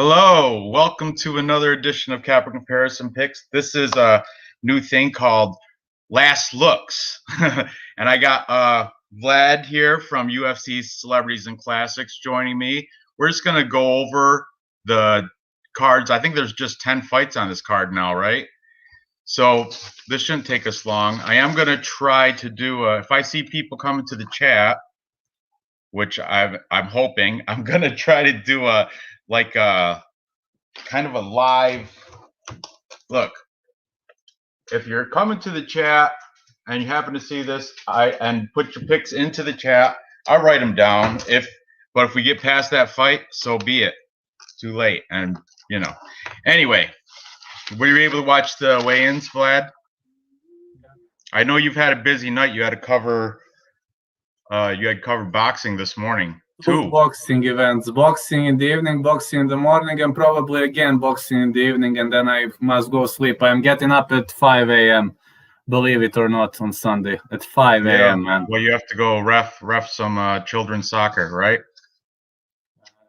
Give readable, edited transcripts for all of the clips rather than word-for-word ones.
Hello, welcome to another edition of Capper Comparison Picks. This is a new thing called Last Looks. And I got Vlad here from UFC Celebrities and Classics joining me. We're just going to go over the cards. I think there's just 10 fights on this card now, right? So this shouldn't take us long. I am going to try to do, if I see people coming to the chat, which I'm hoping, I'm going to try to do a kind of a live look. If you're coming to the chat and you happen to see this, and put your picks into the chat, I'll write them down. But if we get past that fight, so be it. Too late, and Anyway, were you able to watch the weigh-ins, Vlad? I know you've had a busy night. You had to cover. You had covered boxing this morning. Two boxing events, boxing in the evening, boxing in the morning, and probably again boxing in the evening, and then I must go sleep. I'm getting up at 5 a.m., believe it or not, on Sunday at 5 a.m. man. Well, you have to go ref some children's soccer, right?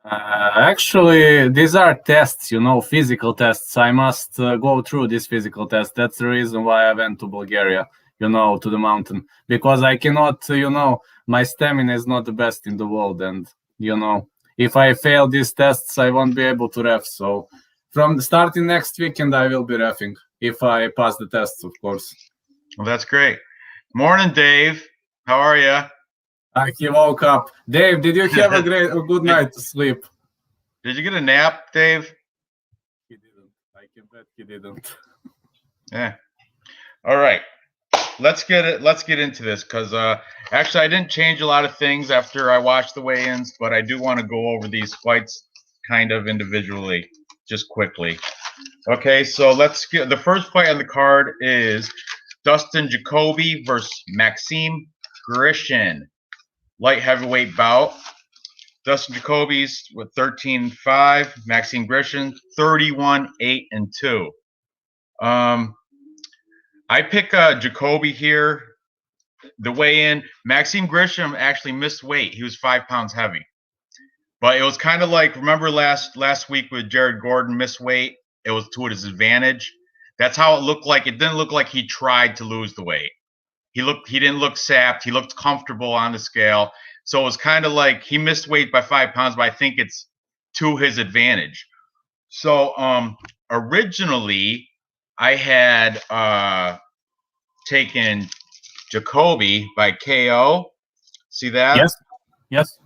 Actually, these are tests, physical tests. I must go through this physical test. That's the reason why I went to Bulgaria, to the mountain, because I cannot, my stamina is not the best in the world. And, if I fail these tests, I won't be able to ref. So from starting next weekend, I will be refing if I pass the tests, of course. Well, that's great. Morning, Dave. How are you? He woke up. Dave, did you have a good night to sleep? Did you get a nap, Dave? He didn't. I can bet he didn't. Yeah. All right. Let's get into this, because actually I didn't change a lot of things after I watched the weigh-ins, but I do want to go over these fights kind of individually, just quickly. Okay, so let's get the first fight on the card is Dustin Jacoby versus Maxim Grishin, light heavyweight bout. Dustin Jacoby's with 13-5, Maxim Grishin 31-8-2. I pick Jacoby here. The weigh-in, Maxim Grishin actually missed weight. He was 5 pounds heavy. But it was kind of like, remember last week with Jared Gordon missed weight? It was to his advantage. That's how it looked like. It didn't look like he tried to lose the weight. He didn't look sapped. He looked comfortable on the scale. So it was kind of like he missed weight by 5 pounds, but I think it's to his advantage. So originally I had taken Jacoby by KO. See that? Yes.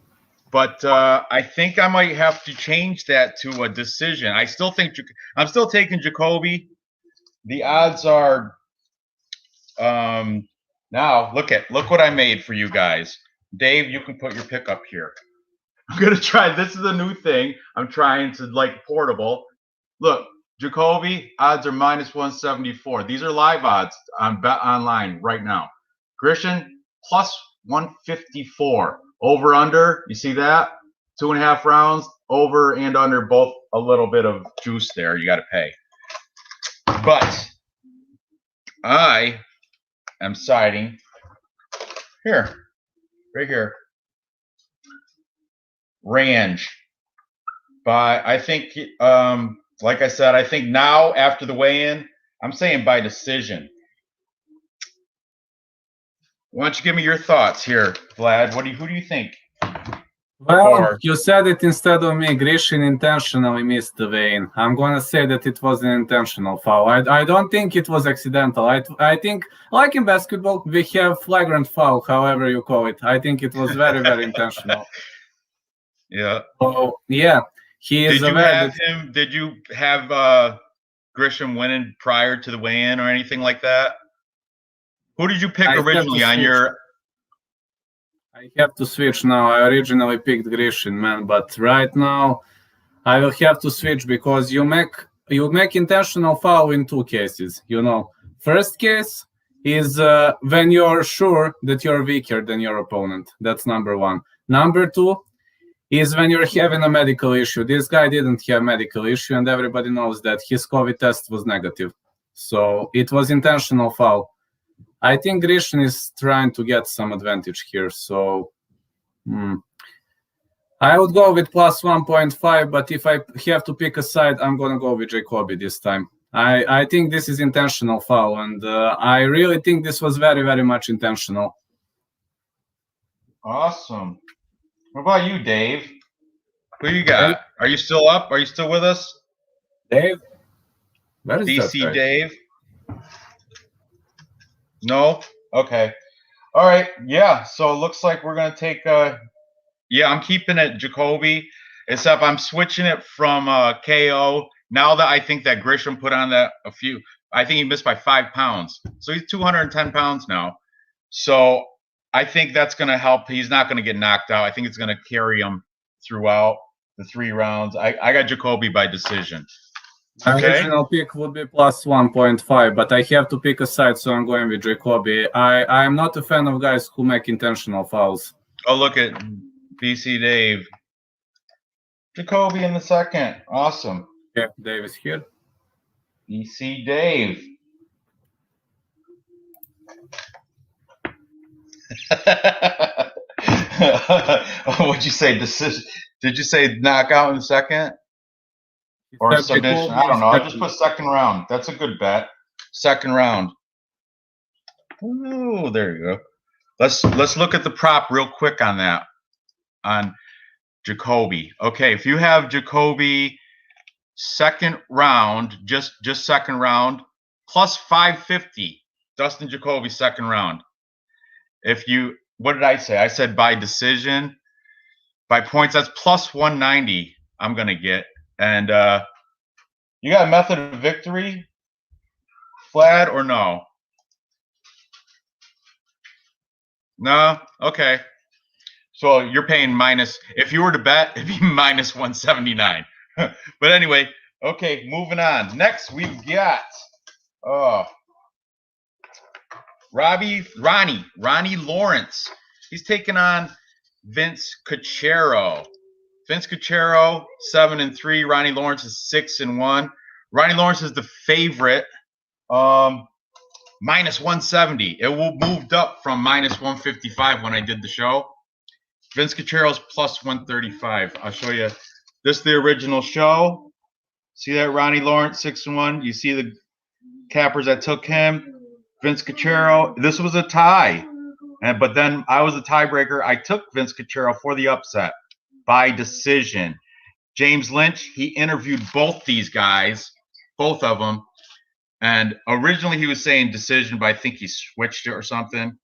But I think I might have to change that to a decision. I'm still taking Jacoby. The odds are now look what I made for you guys. Dave, you can put your pick up here. I'm gonna try. This is a new thing. I'm trying to portable. Look. Jacoby, odds are -174. These are live odds on Bet Online right now. Grishin, +154. Over, under, you see that? 2.5 rounds, over and under, both a little bit of juice there. You got to pay. But I am siding here, right here. Ranj. I think, like I said, I think now after the weigh-in, I'm saying by decision. Why don't you give me your thoughts here, Vlad? Who do you think? Well, you said it instead of me. Grishin intentionally missed the weigh-in. I'm going to say that it was an intentional foul. I don't think it was accidental. I think, like in basketball, we have flagrant foul, however you call it. I think it was very, very intentional. Yeah. So, yeah. Did you have Grisham winning prior to the weigh-in or anything like that? Who did you pick originally on your? I have to switch now. I originally picked Grishin, man, but right now I will have to switch because you make intentional foul in 2 cases. First case is when you're sure that you're weaker than your opponent. That's number 1. Number 2 is when you're having a medical issue. This guy didn't have a medical issue, and everybody knows that his COVID test was negative. So it was intentional foul. I think Grishin is trying to get some advantage here. So I would go with plus 1.5, but if I have to pick a side, I'm going to go with Jacoby this time. I think this is intentional foul, and I really think this was very, very much intentional. Awesome. What about you, Dave? Who you got? Are you still up? Are you still with us? Dave? Where is DC that guy? Dave? No? Okay. All right. Yeah. So it looks like we're going to take yeah, I'm keeping it Jacoby, except I'm switching it from KO. Now that I think that Grisham put on that I think he missed by 5 pounds. So he's 210 pounds now. So I think that's going to help. He's not going to get knocked out. I think it's going to carry him throughout the 3 rounds. I got Jacoby by decision. My Okay. original pick would be plus 1.5, but I have to pick a side, so I'm going with Jacoby. I am not a fan of guys who make intentional fouls. Oh, look at BC Dave. Jacoby in the second. Awesome. Yeah, Dave is here. BC Dave. What'd you say? Decision? Did you say knockout in the second? Or submission? I don't know. I just put second round. That's a good bet. Second round. Oh, there you go. Let's look at the prop real quick on that. On Jacoby. Okay, if you have Jacoby second round, just second round, plus 550. Dustin Jacoby second round. If you, what did I say? I said by decision, by points. That's plus 190. I'm gonna get. And you got a method of victory, Vlad, or no? No. Okay. So you're paying minus. If you were to bet, it'd be minus 179. But anyway, okay. Moving on. Next we've got Ronnie Lawrence. He's taking on Vince Cachero. Vince Cachero 7-3. Ronnie Lawrence is 6-1. Ronnie Lawrence is the favorite. Minus 170. It will moved up from minus 155 when I did the show. Vince Cachero's plus 135. I'll show you. This is the original show. See that Ronnie Lawrence 6-1. You see the cappers that took him. Vince Cachero. This was a tie, but then I was a tiebreaker. I took Vince Cachero for the upset by decision. James Lynch. He interviewed both these guys, both of them. And originally he was saying decision, but I think he switched it or something.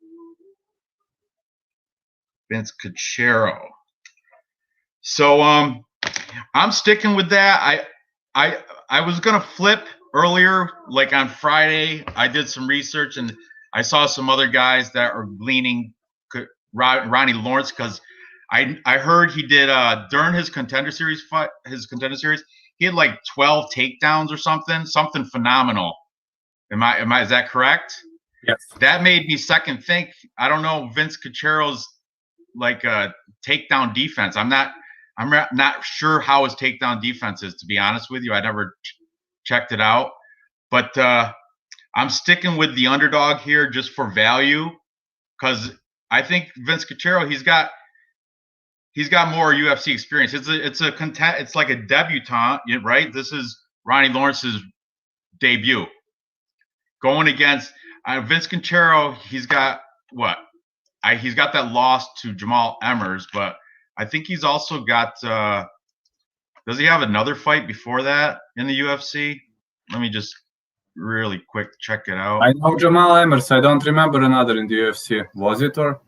Vince Cachero. So I'm sticking with that. I was gonna flip earlier, like on Friday. I did some research and I saw some other guys that are leaning Ronnie Lawrence because I heard he did during his contender series fight, he had like 12 takedowns or something phenomenal. Is that correct? Yes. That made me second think. I don't know Vince Cachero's like takedown defense. I'm not sure how his takedown defense is, to be honest with you. I never checked it out, but I'm sticking with the underdog here just for value because I think Vince Cachero he's got more UFC experience. It's like a debutante, right? This is Ronnie Lawrence's debut. Going against Vince Cachero, he's got what? He's got that loss to Jamal Emmers, but I think he's also got. Does he have another fight before that in the UFC? Let me just really quick check it out. I know Jamal Emmers. I don't remember another in the UFC. Was it or?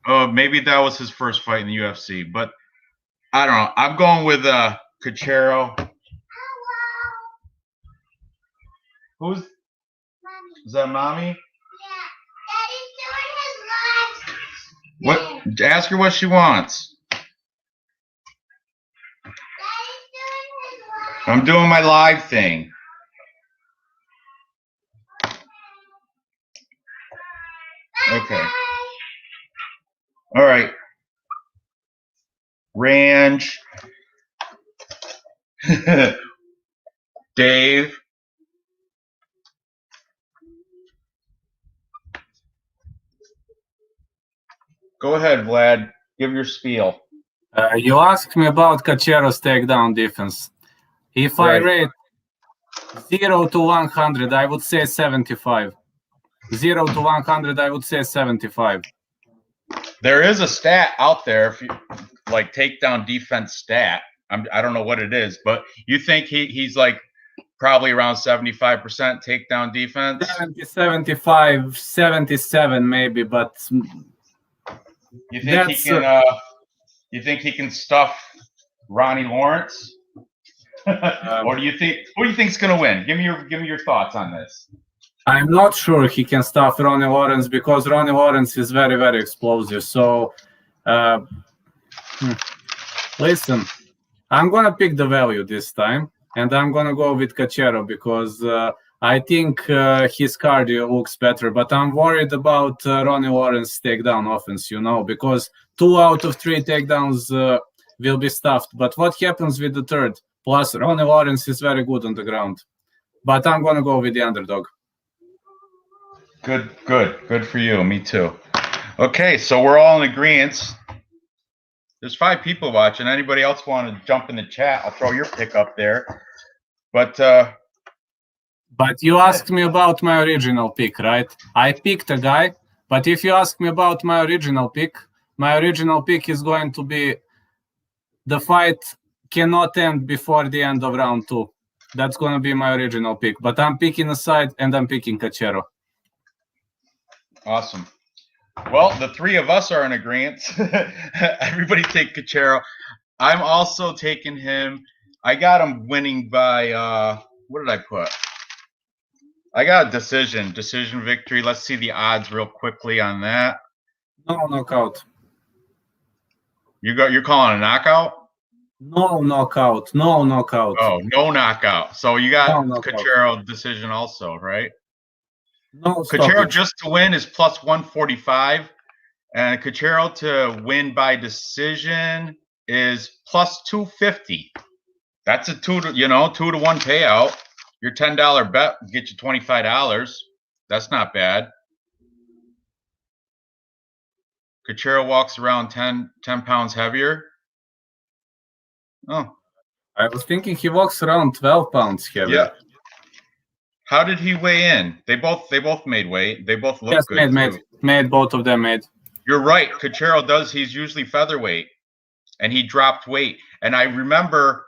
Maybe that was his first fight in the UFC, but I don't know. I'm going with Cachero. Who's? Is that mommy? Yeah. Daddy's doing his live. What? Ask her what she wants. Daddy's doing his live. I'm doing my live thing. Okay. All right. Ranj. Dave. Go ahead, Vlad. Give your spiel. You asked me about Cachero's takedown defense. If I rate 0 to 100, I would say 75. 0 to 100, I would say 75. There is a stat out there, if you like takedown defense stat. I don't know what it is, but you think he's like probably around 75% takedown defense? 70, 75, 77 maybe, but you think he can? You think he can stuff Ronnie Lawrence? Or do you think who do you think's going to win? Give me your thoughts on this. I'm not sure he can stuff Ronnie Lawrence because Ronnie Lawrence is very, very explosive. So, listen, I'm going to pick the value this time, and I'm going to go with Cachero because I think his cardio looks better. But I'm worried about Ronnie Lawrence's takedown offense, because 2 out of 3 takedowns will be stuffed. But what happens with the third? Plus, Ronnie Lawrence is very good on the ground. But I'm going to go with the underdog. Good for you. Me too. Okay, so we're all in agreement. There's 5 people watching. Anybody else want to jump in the chat? I'll throw your pick up there. But you asked me about my original pick, right? I picked a guy, but if you ask me about my original pick is going to be the fight cannot end before the end of round 2. That's going to be my original pick. But I'm picking a side, and I'm picking Cachero. Awesome. Well, the 3 of us are in agreement. Everybody take Cachero. I'm also taking him. I got him winning by what did I put? I got a decision victory. Let's see the odds real quickly on that. No knockout. You're calling a knockout? No knockout. Oh, no knockout. So you got Cachero decision also, right? No, Cachero just to win is plus 145, and Cachero to win by decision is plus 250. That's a 2 to 1 payout. Your $10 bet will get you $25. That's not bad. Cachero walks around 10 pounds heavier. Oh, I was thinking he walks around 12 pounds heavier. Yeah. How did he weigh in? They both made weight. They both look good. Made both of them made. You're right. Cachero does. He's usually featherweight, and he dropped weight. And I remember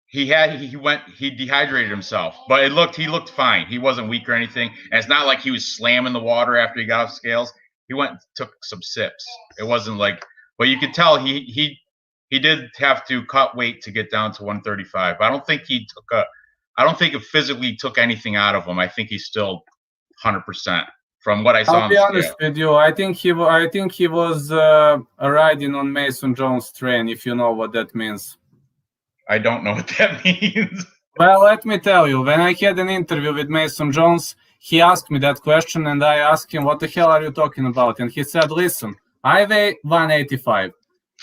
he dehydrated himself, but he looked fine. He wasn't weak or anything. And it's not like he was slamming the water after he got off scales. He went and took some sips. It wasn't like, but you could tell he did have to cut weight to get down to 135. I don't think it physically took anything out of him. I think he's still 100% from what I saw. I'll be honest with you. I think he was riding on Mason Jones' train, if you know what that means. I don't know what that means. Well, let me tell you. When I had an interview with Mason Jones, he asked me that question, and I asked him, "What the hell are you talking about?" And he said, "Listen, I weigh 185.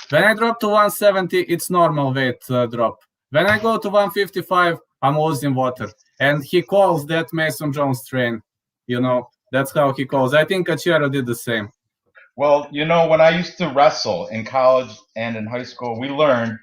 When I drop to 170, it's normal weight drop. When I go to 155, I'm losing water." And he calls that Mason Jones train. That's how he calls. I think Cachero did the same. Well, when I used to wrestle in college and in high school, we learned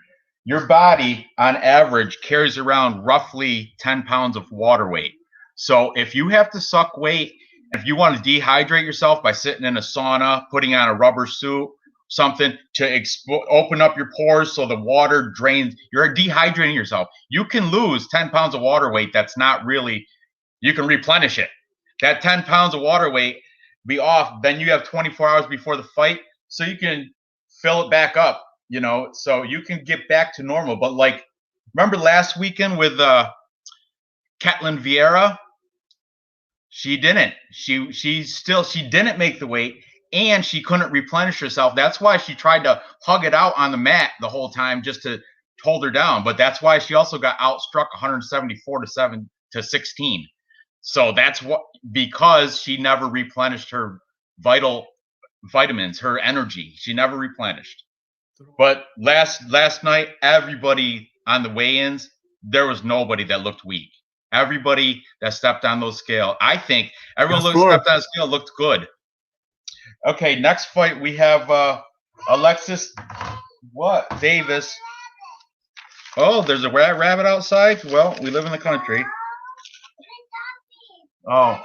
your body on average carries around roughly 10 pounds of water weight. So if you have to suck weight, if you want to dehydrate yourself by sitting in a sauna, putting on a rubber suit, something to open up your pores so the water drains, you're dehydrating yourself. You can lose 10 pounds of water weight. That's not really, you can replenish it. That 10 pounds of water weight be off, then you have 24 hours before the fight, so you can fill it back up, so you can get back to normal. But remember last weekend with Ketlin Vieira? She didn't. She didn't make the weight, and she couldn't replenish herself. That's why she tried to hug it out on the mat the whole time just to hold her down. But that's why she also got outstruck 174-7-16. So that's because she never replenished her vitamins, her energy. She never replenished. But last night, everybody on the weigh-ins, there was nobody that looked weak. Everybody that stepped on those scales, I think everyone stepped on the scale looked good. Okay, next fight we have Alexis What? Davis. Oh, there's a rabbit outside? Well, we live in the country. Oh,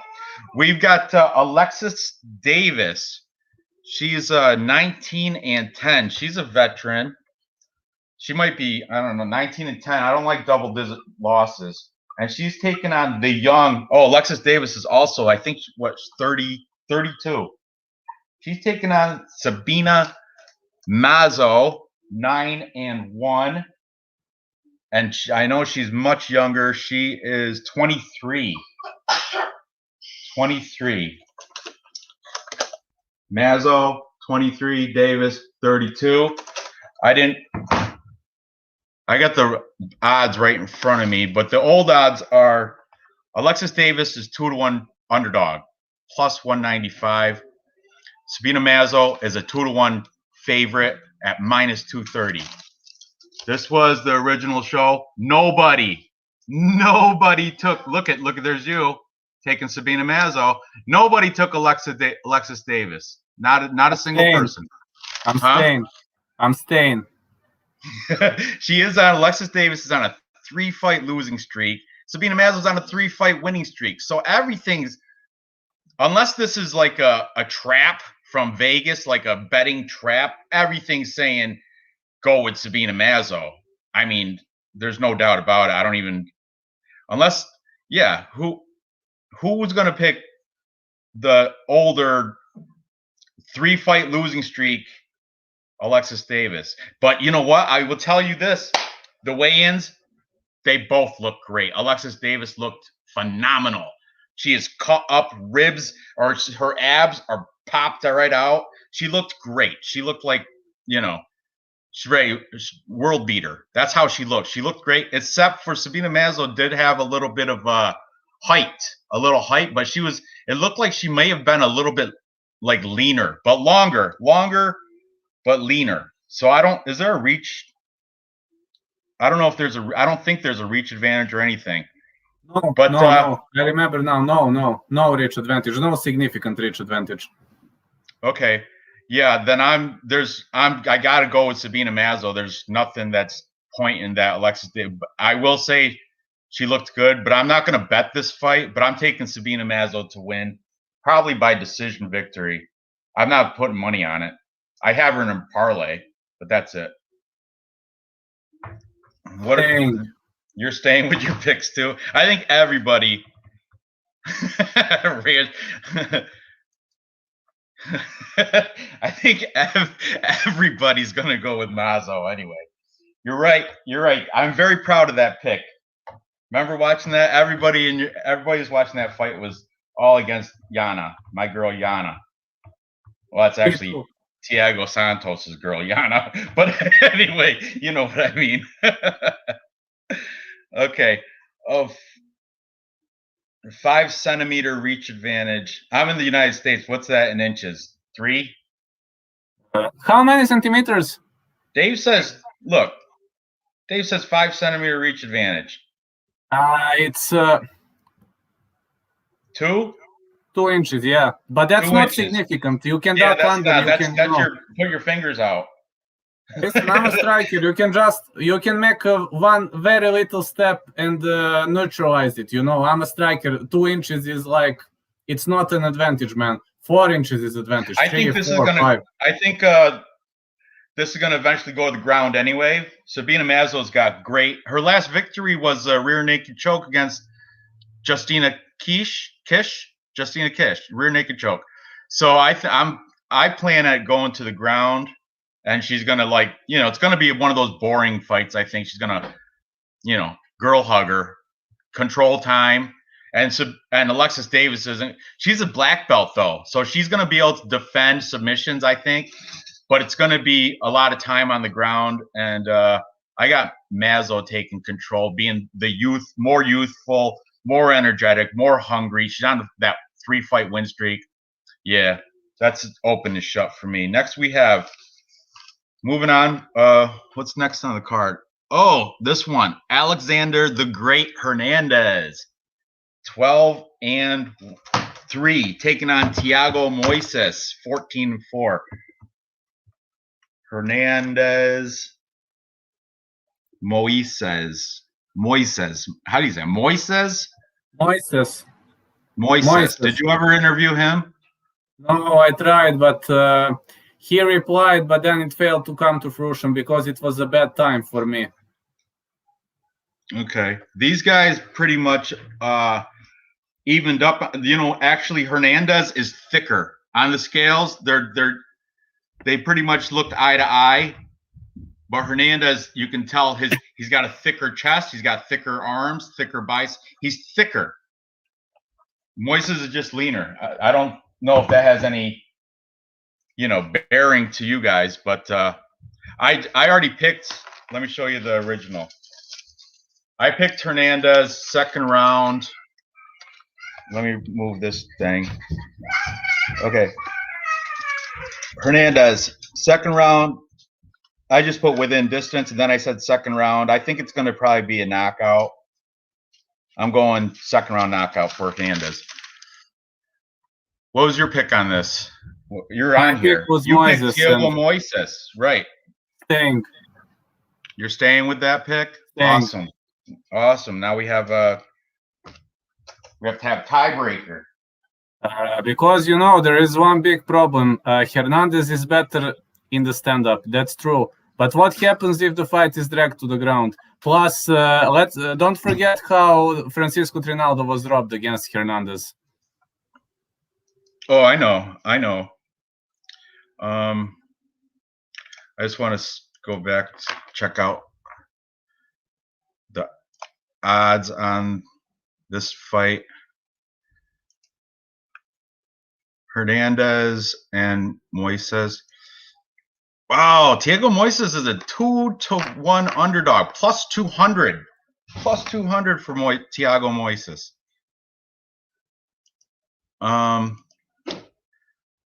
we've got Alexis Davis. She's 19 and 10. She's a veteran. She might be, I don't know, 19 and 10. I don't like double-digit losses. And she's taking on the young. Oh, Alexis Davis is also, I think, what, 30, 32. She's taking on Sabina Mazo, 9 and 1. And I know she's much younger. She is 23. 23. Mazo, 23. Davis, 32. I got the odds right in front of me, but the old odds are Alexis Davis is 2-1 underdog, plus 195. Sabina Mazo is a 2-1 favorite at minus 230. This was the original show. Nobody took. Look at. There's you taking Sabina Mazo. Nobody took Alexis Davis. Not a single person. I'm staying. She is on. Alexis Davis is on a 3-fight losing streak. Sabina Mazo's on a 3-fight winning streak. So everything's, unless this is like a trap from Vegas, like a betting trap, everything's saying go with Sabina Mazo. I mean, there's no doubt about it. I don't even, unless, yeah, who was going to pick the older 3-fight losing streak, Alexis Davis? But you know what? I will tell you this. The weigh-ins, they both look great. Alexis Davis looked phenomenal. She is cut up ribs, or her abs are popped right out. She looked great. She looked like, she's ready, world beater. That's how she looked. She looked great, except for Sabina Mazo did have a little bit of height, but it looked like she may have been a little bit like leaner, but longer, but leaner. So is there a reach? I don't know if I don't think there's a reach advantage or anything. No. I remember now. No reach advantage. No significant reach advantage. Okay. Yeah, then I gotta go with Sabina Mazo. There's nothing that's pointing that Alexis did. I will say she looked good, but I'm not gonna bet this fight. But I'm taking Sabina Mazo to win, probably by decision victory. I'm not putting money on it. I have her in a parlay, but that's it. You're staying with your picks too? I think everybody. I think everybody's gonna go with Mazo anyway. You're right. I'm very proud of that pick. Remember watching that? Everybody who's watching that fight was all against Yana, my girl Yana. Well, that's actually Thiago Santos's girl Yana. But anyway, you know what I mean. Okay. 5-centimeter reach advantage. I'm in the United States. What's that in inches? 3? How many centimeters? Dave says 5-centimeter reach advantage. It's 2? 2 inches, yeah. But that's not significant. You can duck under. Put your fingers out. Listen, I'm a striker. You can make one very little step and neutralize it. I'm a striker. 2 inches is like, it's not an advantage, man. 4 inches is advantage. I think this is gonna eventually go to the ground anyway. Sabina Mazo's got great. Her last victory was a rear naked choke against Justina Kish, rear naked choke. So I plan at going to the ground. And she's going to it's going to be one of those boring fights. I think she's going to, girl hugger, control time. And Alexis Davis she's a black belt though. So she's going to be able to defend submissions, I think. But it's going to be a lot of time on the ground. And I got Mazo taking control, being more youthful, more energetic, more hungry. She's on that 3-fight win streak. Yeah, that's open and shut for me. Next we have, moving on, what's next on the card? Oh, this one, Alexander the Great Hernandez, 12 and 3, taking on Thiago Moises, 14 and 4. Hernandez, Moises. How do you say it? Moises? Moises. Did you ever interview him? No, I tried, but he replied, but then it failed to come to fruition because it was a bad time for me. Okay. These guys pretty much evened up. You know, actually Hernandez is thicker on the scales. They pretty much looked eye to eye. But Hernandez, you can tell he's got a thicker chest, he's got thicker arms, thicker biceps. He's thicker. Moises is just leaner. I don't know if that has any, bearing to you guys, but I already picked. Let me show you the original. I picked Hernandez second round. Let me move this thing. Okay. Hernandez, second round. I just put within distance, and then I said second round. I think it's going to probably be a knockout. I'm going second round knockout for Hernandez. What was your pick on this? You're on here. You picked Thiago Moises, right? Staying. You're staying with that pick? Staying. Awesome. Now we have to have tiebreaker. Because there is one big problem. Hernandez is better in the stand-up. That's true. But what happens if the fight is dragged to the ground? Plus, don't forget how Francisco Trinaldo was robbed against Hernandez. Oh, I know. I just want to go back to check out the odds on this fight. Hernandez and Moises. Wow, Thiago Moises is a 2-1 underdog, plus 200. Plus 200 for Thiago Moises.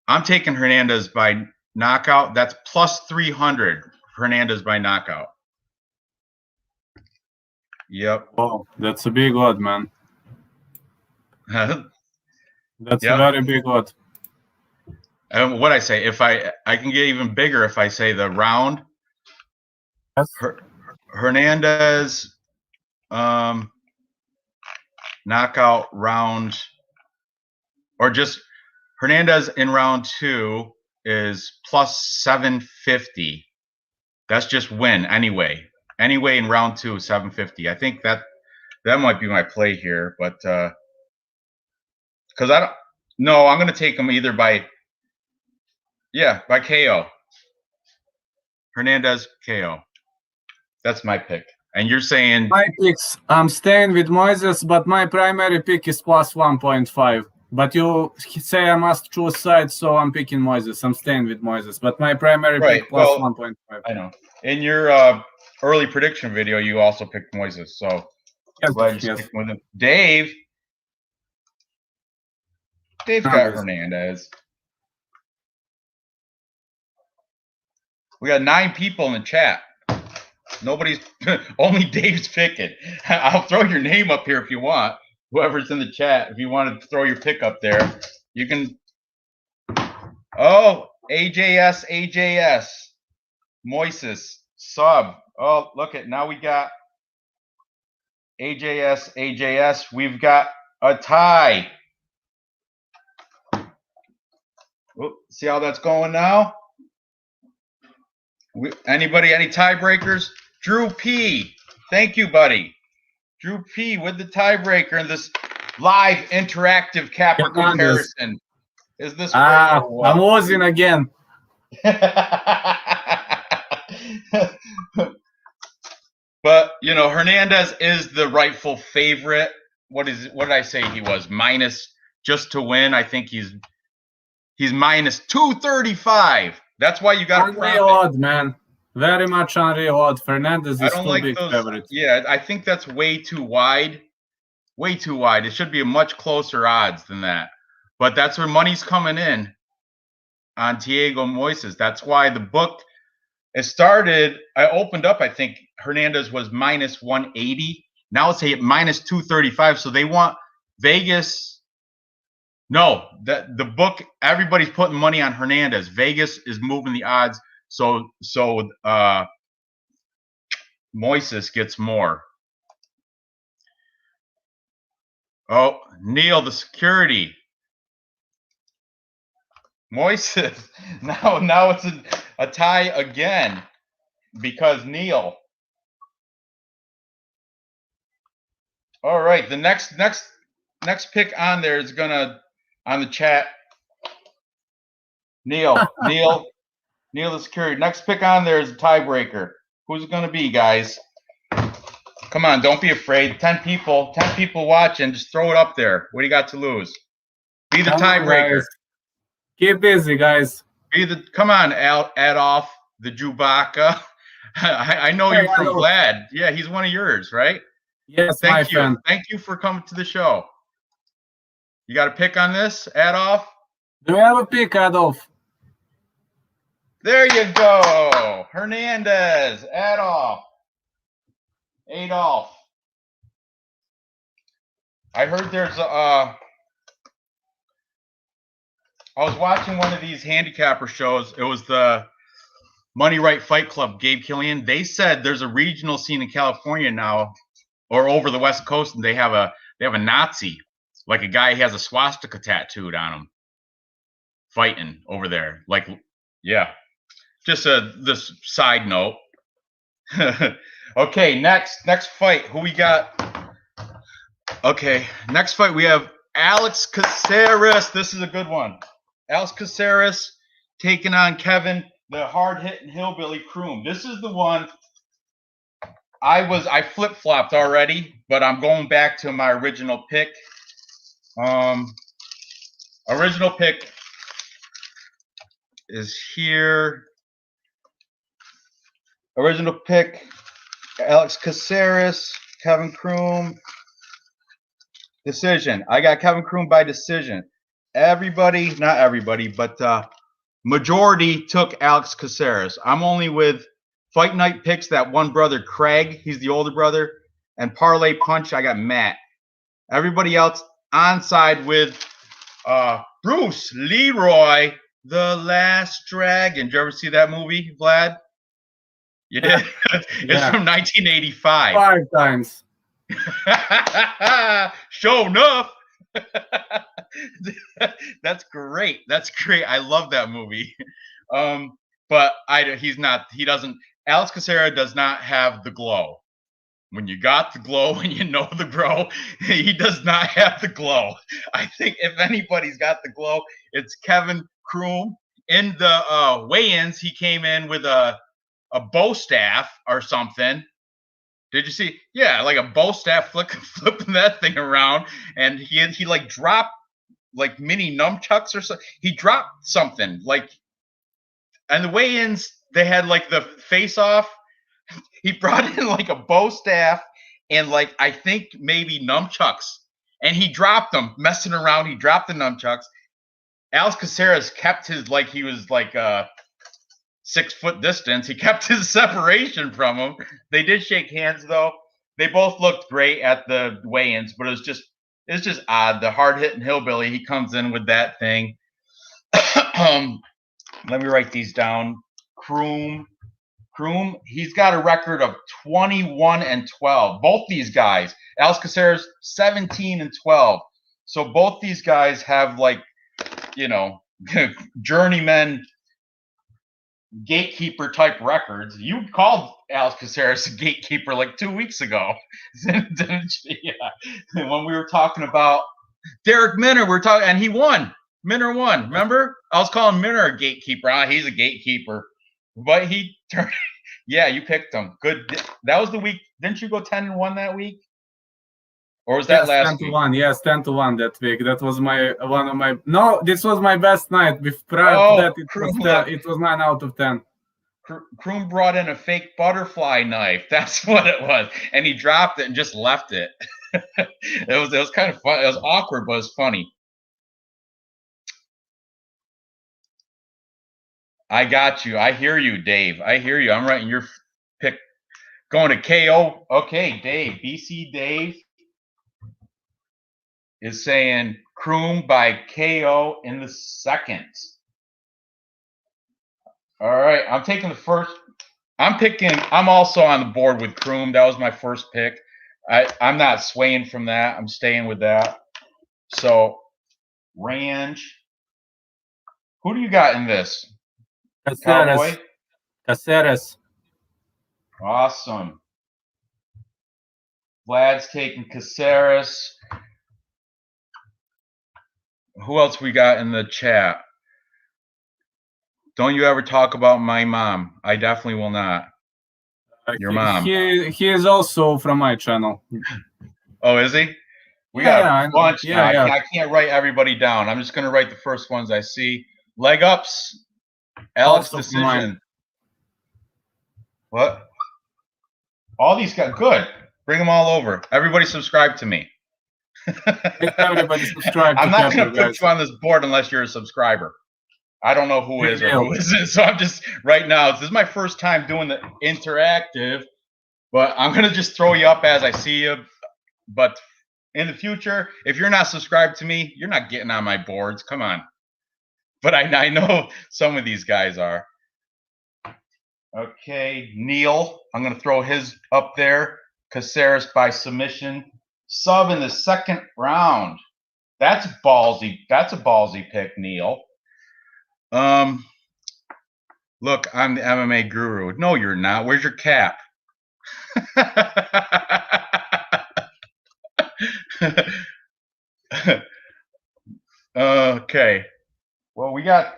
I'm taking Hernandez by knockout. That's plus 300. Hernandez by knockout. Yep. Oh, that's a big odd, man. That's a very big odd. What I say, if I can get even bigger if I say the round. Yes. Hernandez knockout round, or just Hernandez in round 2 is plus 750. That's just win anyway. Anyway, in round 2 is 750. I think that might be my play here, but because I'm going to take him either by KO. Hernandez KO. That's my pick. And you're saying my picks. I'm staying with Moises, but my primary pick is plus 1.5. But you say I must choose sides, so I'm picking Moises. I'm staying with Moises, but my primary pick plus 1.5. I know. In your early prediction video, you also picked Moises, so glad you stick with him. Dave's got Hernandez. We got 9 people in the chat. Nobody's, only Dave's picking. I'll throw your name up here if you want. Whoever's in the chat, if you want to throw your pick up there, you can. Oh, AJS, Moises, sub. Oh, look at, now we got AJS. We've got a tie. Oh, see how that's going now? Any tiebreakers? Drew P. Thank you, buddy. Drew P. with the tiebreaker in this live interactive capper comparison. Is this great? I'm losing again. But Hernandez is the rightful favorite. What did I say he was? Minus just to win. I think he's minus 235. That's why you got unreal odd, man. Very much unreal odd. Fernandez is too big favorite. Yeah, I think that's way too wide. Way too wide. It should be a much closer odds than that. But that's where money's coming in on Thiago Moises. That's why the book, it started, I opened up, I think Hernandez was minus 180. Now it's at minus 235. So they want Vegas. No, the book, everybody's putting money on Hernandez. Vegas is moving the odds So Moises gets more. Oh, Neil, the security. Moises. Now it's a tie again because Neil. All right, the next pick on there is gonna on the chat. Neil, the security. Next pick on there is a tiebreaker. Who's it gonna be, guys? Come on, don't be afraid. 10 people watching. Just throw it up there. What do you got to lose? Be the tiebreaker. Keep busy, guys. Come on, Adolf, the Chewbacca. I know you from Vlad. Yeah, he's one of yours, right? Yes, Thank you. Friend. Thank you for coming to the show. You got a pick on this, Adolf? Do you have a pick, Adolf? There you go. Hernandez, Adolf. I heard there's I was watching one of these handicapper shows. It was the Money Right Fight Club, Gabe Killian. They said there's a regional scene in California now, or over the West Coast, and they have a Nazi, like a guy who has a swastika tattooed on him, fighting over there. Like, yeah. Just this side note. Okay, next fight. Who we got? Okay, next fight we have Alex Caceres. This is a good one. Alex Caceres taking on Kevin, the hard-hitting hillbilly Kroom. This is the one I flip-flopped already, but I'm going back to my original pick. Original pick is here. Original pick, Alex Caceres, Kevin Kroom. Decision. I got Kevin Kroom by decision. Everybody, not everybody, but majority took Alex Caceres. I'm only with Fight Night picks, that one brother, Craig. He's the older brother. And Parlay Punch, I got Matt. Everybody else on side with Bruce Leroy, The Last Dragon. Did you ever see that movie, Vlad? You did? It's from 1985. 5 times. Show enough. That's great. I love that movie. But Alex Caceres does not have the glow. When you got the glow and you know the bro, he does not have the glow. I think if anybody's got the glow, it's Kevin Kroom. In the weigh-ins, he came in with a bow staff or something. Did you see? Yeah, like a bow staff flipping that thing around, and he like dropped like mini nunchucks or something. He dropped something like, and the weigh-ins they had like the face-off. He brought in like a bow staff and like I think maybe nunchucks, and he dropped them messing around. He dropped the nunchucks. Alex Caceres kept his like he was like 6 foot distance. He kept his separation from him. They did shake hands though. They both looked great at the weigh-ins, but it's just odd. The hard-hitting hillbilly, he comes in with that thing. Let me write these down. Kroom, he's got a record of 21-12. Both these guys, Alex Caceres, 17-12. So both these guys have like, journeyman gatekeeper type records. You called Alex Caceres a gatekeeper like 2 weeks ago, didn't you? Yeah. When we were talking about Derek Minner, and he won. Minner won. Remember? I was calling Minner a gatekeeper. He's a gatekeeper, but he turned. Yeah, you picked him. Good. That was the week. Didn't you go 10-1 that week? Or was that last 10-1. Week? Yes, 10-1 that week. That was one of my. No, this was my best night. Prior to that, it was 9 out of 10. Kroom brought in a fake butterfly knife. That's what it was, and he dropped it and just left it. It was kind of fun. It was awkward, but it was funny. I got you. I hear you, Dave. I hear you. I'm writing your pick. Going to KO. Okay, Dave. BC Dave is saying Kroom by KO in the second. All right, I'm taking the first. I'm also on the board with Kroom. That was my first pick. I'm not swaying from that. I'm staying with that. So, Ranj. Who do you got in this? Cowboy? Caceres. Awesome. Vlad's taking Caceres. Who else we got in the chat? Don't you ever talk about my mom. I definitely will not. Your mom. He is also from my channel. Oh, is he? We got a bunch now. I can't write everybody down. I'm just going to write the first ones I see. Leg ups. Alex Also decision. What? All these guys. Good. Bring them all over. Everybody subscribe to me. Everybody subscribe. I'm not going to put you on this board unless you're a subscriber. I don't know who is or who isn't. So I'm just right now. This is my first time doing the interactive, but I'm going to just throw you up as I see you. But in the future, if you're not subscribed to me, you're not getting on my boards. Come on. But I know some of these guys are. Okay, Neil. I'm going to throw his up there. Caceres by submission. Sub in the second round. That's ballsy. That's a ballsy pick, Neil. Look, I'm the MMA guru. No, you're not. Where's your cap? Okay. Well, we got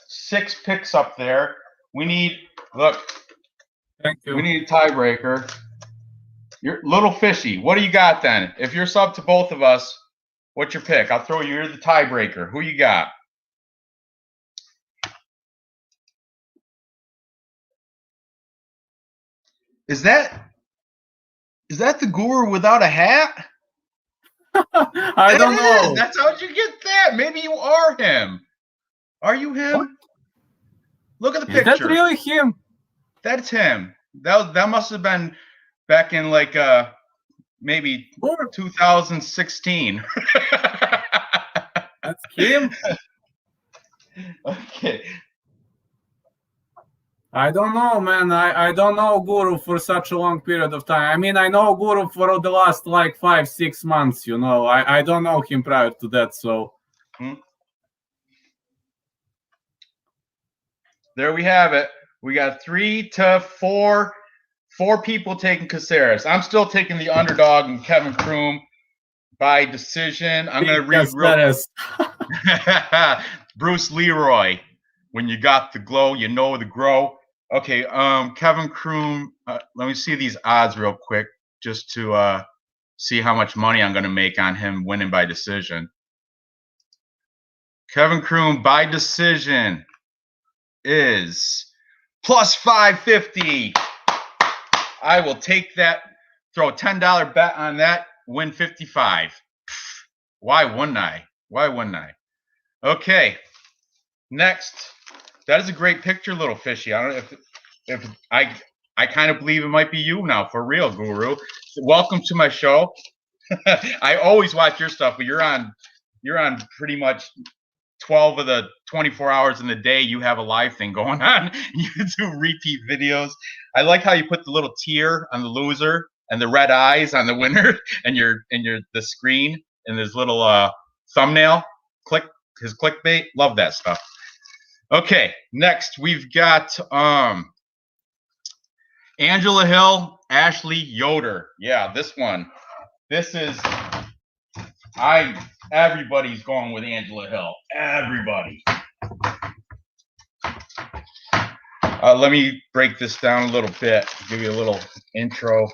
6 picks up there. We need Thank you. We need a tiebreaker. You're little fishy. What do you got then? If you're sub to both of us, what's your pick? I'll throw you. You're the tiebreaker. Who you got? Is that the guru without a hat? I don't know. That's how'd you get that? Maybe you are him. Are you him? What? Look at the picture. Is that really him? That's him. That must have been back in like maybe 2016. That's him. Okay. I don't know, man. I don't know Guru for such a long period of time. I mean, I know Guru for the last like 5-6 months, you know. I don't know him prior to that, so. There we have it. We got 3 to 4 people taking Caceres. I'm still taking the underdog and Kevin Kroom by decision. I'm going to read Bruce Leroy. When you got the glow, you know the grow. Okay, Kevin Kroom. Let me see these odds real quick, just to see how much money I'm going to make on him winning by decision. Kevin Kroom by decision is plus 550. I will take that. Throw a $10 bet on that. Win 55. Why wouldn't I? Why wouldn't I? Okay. Next. That is a great picture, little fishy. I don't know if I kind of believe it might be you now, for real, Guru. Welcome to my show. I always watch your stuff, but you're on pretty much 12 of the 24 hours in the day. You have a live thing going on. You do repeat videos. I like how you put the little tear on the loser and the red eyes on the winner, and the screen and his little thumbnail his clickbait. Love that stuff. Okay, next we've got Angela Hill, Ashley Yoder. Yeah, this one. This is everybody's going with Angela Hill. Everybody. Let me break this down a little bit, give you a little intro.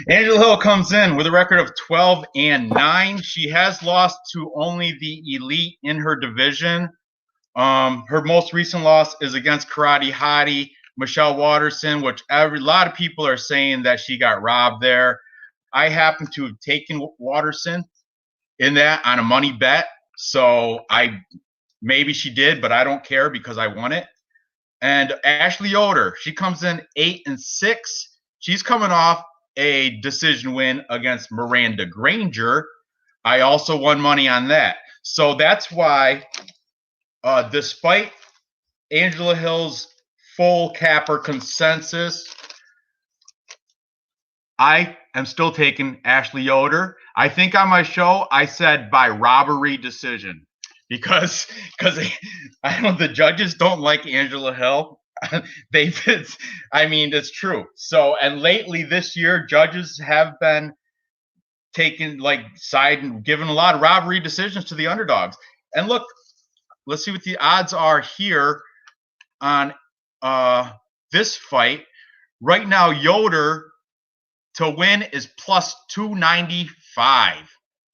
Angela Hill comes in with a record of 12-9. She has lost to only the elite in her division. Her most recent loss is against Karate Hottie, Michelle Waterson, which a lot of people are saying that she got robbed there. I happen to have taken Waterson in that on a money bet. So maybe she did, but I don't care because I won it. And Ashley Yoder, she comes in 8-6. She's coming off a decision win against Miranda Granger. I also won money on that. So that's why, despite Angela Hill's full capper consensus. I am still taking Ashley Yoder. I think on my show I said by robbery decision because I don't the judges don't like Angela Hill. I mean, it's true. So, and lately this year, judges have been taking like side and giving a lot of robbery decisions to the underdogs. And look, let's see what the odds are here on this fight. Right now, Yoder to win is plus 295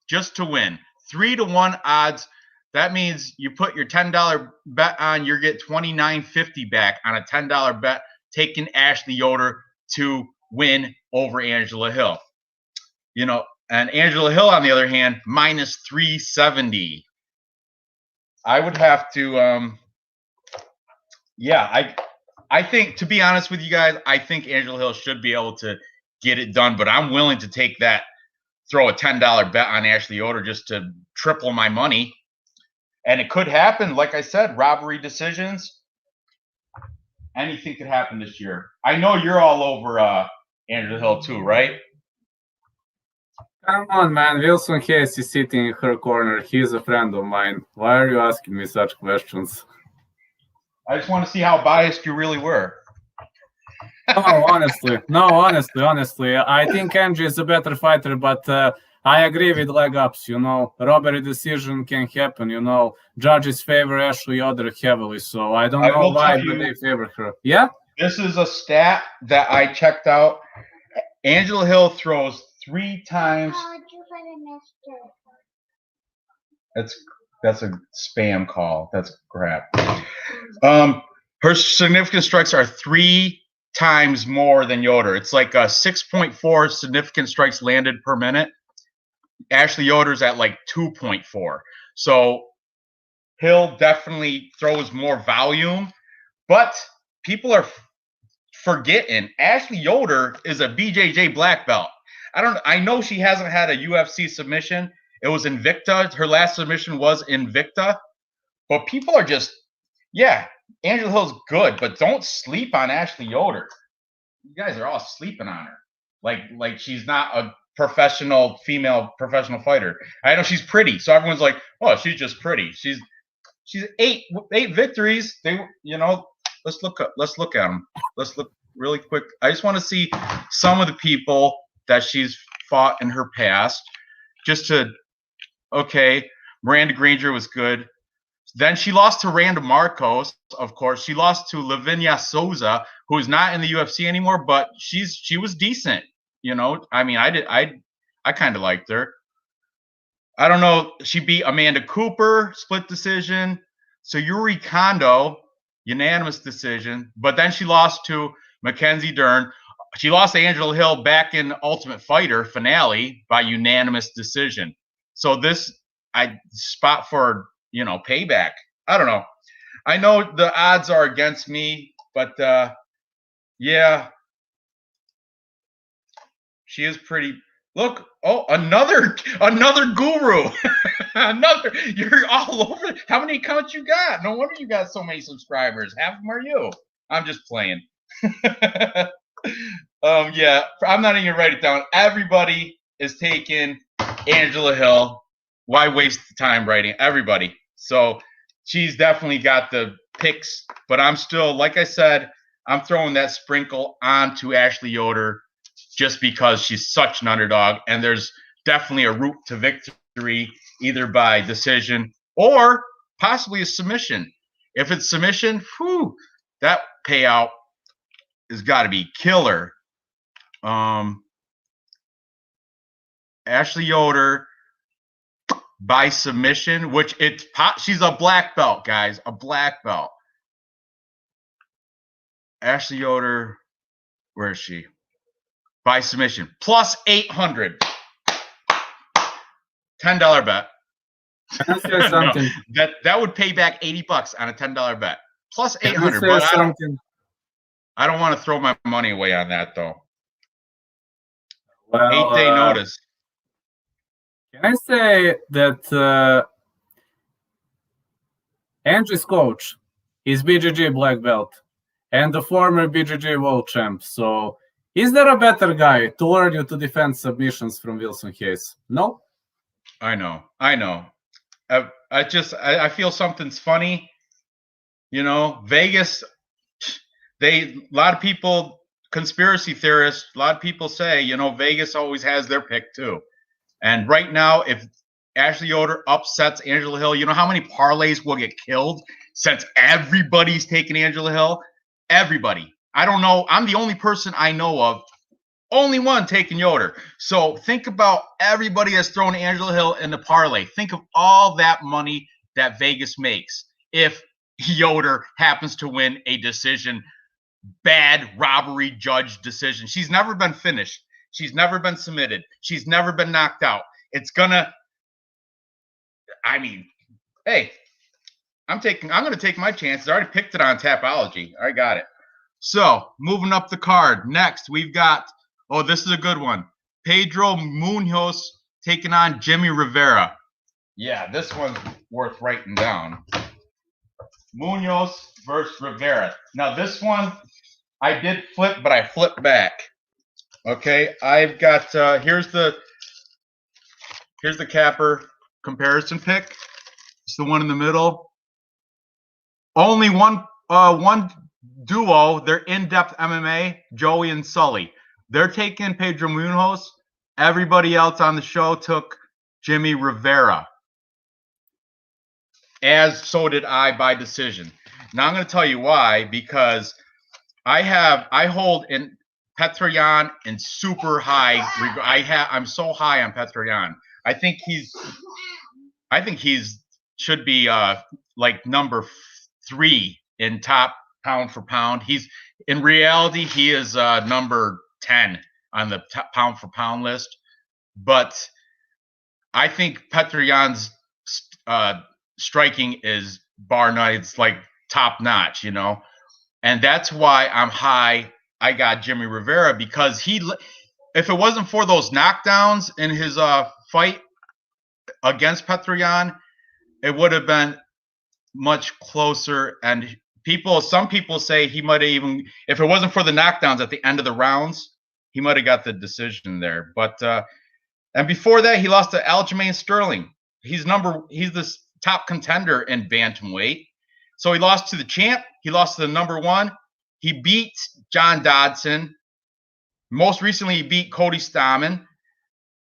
just to win. 3-1 odds. That means you put your $10 bet on, you get $29.50 back on a $10 bet, taking Ashley Yoder to win over Angela Hill. You know, and Angela Hill, on the other hand, minus 370. I would have to, I think, to be honest with you guys, I think Angela Hill should be able to get it done, but I'm willing to take that, throw a $10 bet on Ashley Yoder just to triple my money. And it could happen, like I said, robbery decisions. Anything could happen this year. I know you're all over Angela Hill too, right? Come on, man. Wilson Hayes is sitting in her corner. He's a friend of mine. Why are you asking me such questions? I just want to see how biased you really were. No, honestly. I think Angie is a better fighter, but I agree with leg ups. You know, robbery decision can happen. You know, judges favor Ashley Yoder heavily, so I don't know why they favor her. Yeah? This is a stat that I checked out. Angela Hill throws 3 times. That's a spam call. That's crap. Her significant strikes are 3 times more than Yoder. It's like 6.4 significant strikes landed per minute. Ashley Yoder's at like 2.4. So Hill definitely throws more volume, but people are forgetting Ashley Yoder is a BJJ black belt. I know she hasn't had a UFC submission. It was Invicta. Her last submission was Invicta. But people are just, Angela Hill's good, but don't sleep on Ashley Yoder. You guys are all sleeping on her. Like she's not a female professional fighter. I know she's pretty, so everyone's like, oh, she's just pretty. She's 8 victories. Let's look at them. Let's look really quick. I just want to see some of the people that she's fought in her past. Miranda Granger was good. Then she lost to Randa Marcos, of course. She lost to Lavinia Souza, who is not in the UFC anymore, but she was decent. You know, I mean, I kind of liked her. I don't know. She beat Amanda Cooper, split decision. Sayuri Kondo, unanimous decision. But then she lost to Mackenzie Dern. She lost to Angela Hill back in Ultimate Fighter finale by unanimous decision. So this, I spot for, payback. I don't know. I know the odds are against me, but she is pretty. Look, another guru. You're all over. How many accounts you got? No wonder you got so many subscribers. Half of them are you. I'm just playing. I'm not even gonna write it down. Everybody is taking Angela Hill. Why waste the time writing? Everybody. So she's definitely got the picks, but I'm still, like I said, I'm throwing that sprinkle onto Ashley Yoder just because she's such an underdog, and there's definitely a route to victory, either by decision or possibly a submission. If it's submission, that payout has got to be killer. Ashley Yoder by submission, which she's a black belt, guys, a black belt. Ashley Yoder, where is she? By submission, plus 800. $10 bet. Can I say something? No, that would pay back $80 on a $10 bet. Plus 800. But I don't want to throw my money away on that though. Well, 8-day notice. Can I say that Angie's coach He's BJJ black belt and the former BJJ world champ. So is there a better guy to learn you to defend submissions from Wilson Hayes? No? I know. I feel something's funny. Vegas, a lot of people, conspiracy theorists, a lot of people say, Vegas always has their pick too. And right now, if Ashley Yoder upsets Angela Hill, you know how many parlays will get killed since everybody's taking Angela Hill? Everybody. I don't know. I'm the only person I know of, only one taking Yoder. So think about everybody that's thrown Angela Hill in the parlay. Think of all that money that Vegas makes if Yoder happens to win a decision, bad robbery judge decision. She's never been finished. She's never been submitted. She's never been knocked out. Hey, I'm going to take my chances. I already picked it on Tapology. I already got it. So moving up the card. Next, we've got, this is a good one. Pedro Munoz taking on Jimmy Rivera. Yeah, this one's worth writing down. Munoz versus Rivera. Now this one, I did flip, but I flipped back. Okay, I've got here's the capper comparison pick. It's the one in the middle. Only one duo. They're in-depth MMA, Joey and Sully. They're taking Pedro Munoz. Everybody else on the show took Jimmy Rivera. As so did I by decision. Now I'm going to tell you why, because I hold in Petroyan in super high. I'm so high on Petroyan. I think he's should be like number 3 in top pound for pound. In reality he is number 10 on the pound for pound list. But I think Petroyan's striking is bar none. It's like top notch, and that's why I'm high. I got Jimmy Rivera because if it wasn't for those knockdowns in his fight against Petroyan, it would have been much closer. And some people say he might have even, if it wasn't for the knockdowns at the end of the rounds, he might have got the decision there. But and before that, he lost to Aljamain Sterling. He's the top contender in bantamweight. So he lost to the champ. He lost to the number 1. He beat John Dodson. Most recently, he beat Cody Stamann.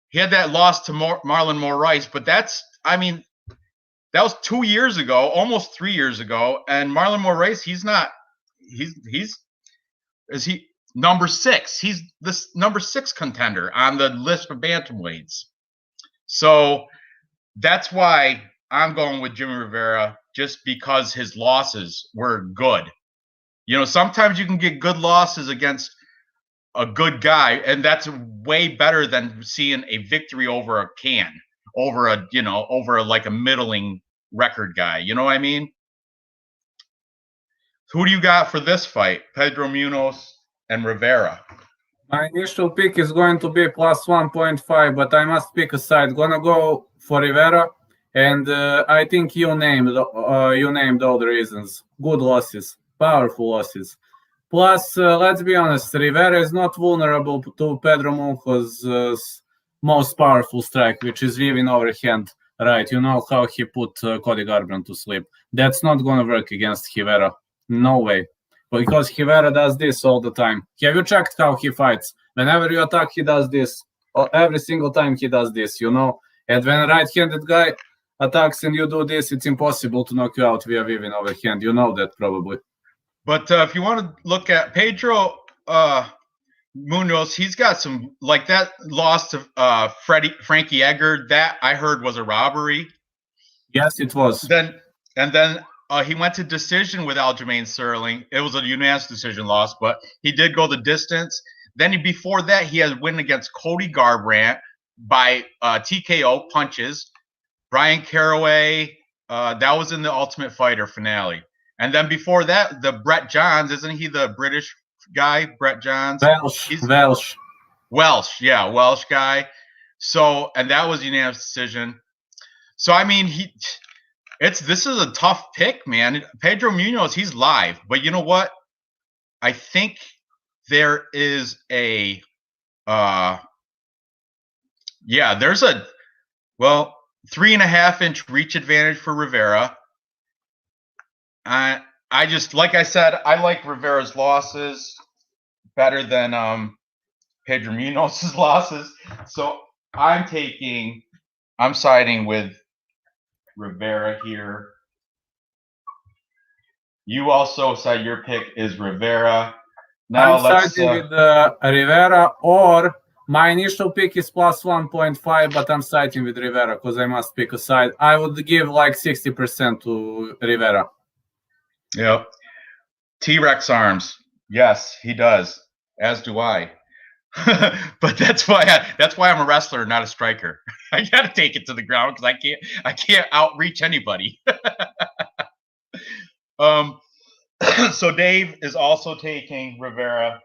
He had that loss to Marlon Moraes, but that was 2 years ago, almost 3 years ago. And Marlon Moraes, is he number 6? He's the number 6 contender on the list of bantamweights. So that's why I'm going with Jimmy Rivera, just because his losses were good. Sometimes you can get good losses against a good guy, and that's way better than seeing a victory over like a middling record guy. You know what I mean? Who do you got for this fight? Pedro Munoz and Rivera. My initial pick is going to be plus 1.5, but I must pick a side. Gonna go for Rivera, and I think you named all the reasons. Good losses, powerful losses. Plus, let's be honest, Rivera is not vulnerable to Pedro Munoz's most powerful strike, which is weaving overhand right. You know how he put Cody Garbrandt to sleep. That's not going to work against Rivera. No way. Because Rivera does this all the time. Have you checked how he fights? Whenever you attack, he does this. Every single time he does this, And when a right-handed guy attacks and you do this, it's impossible to knock you out via weaving overhand. You know that probably. But if you want to look at Pedro Munoz, he's got some, like that loss to Frankie Edgar, that I heard was a robbery. Yes, it was. Then he went to decision with Aljamain Sterling. It was a unanimous decision loss, but he did go the distance. Then before that, he had a win against Cody Garbrandt by TKO punches. Brian Caraway, that was in the Ultimate Fighter finale. And then before that, the Brett Johns, isn't he the British guy, Brett Johns? Welsh guy. So, and that was unanimous decision. So, This is a tough pick, man. Pedro Munoz, he's live, but you know what? I think there is a there's a 3.5-inch reach advantage for Rivera. I just, like I said, I like Rivera's losses better than Pedro Munoz's losses. So I'm siding with Rivera here. You also said your pick is Rivera. Now I'm siding with Rivera, or my initial pick is plus 1.5, but I'm siding with Rivera because I must pick a side. I would give like 60% to Rivera. Yep. T-Rex arms. Yes, he does. As do I. But that's why I'm a wrestler, not a striker. I gotta take it to the ground because I can't outreach anybody. So Dave is also taking Rivera.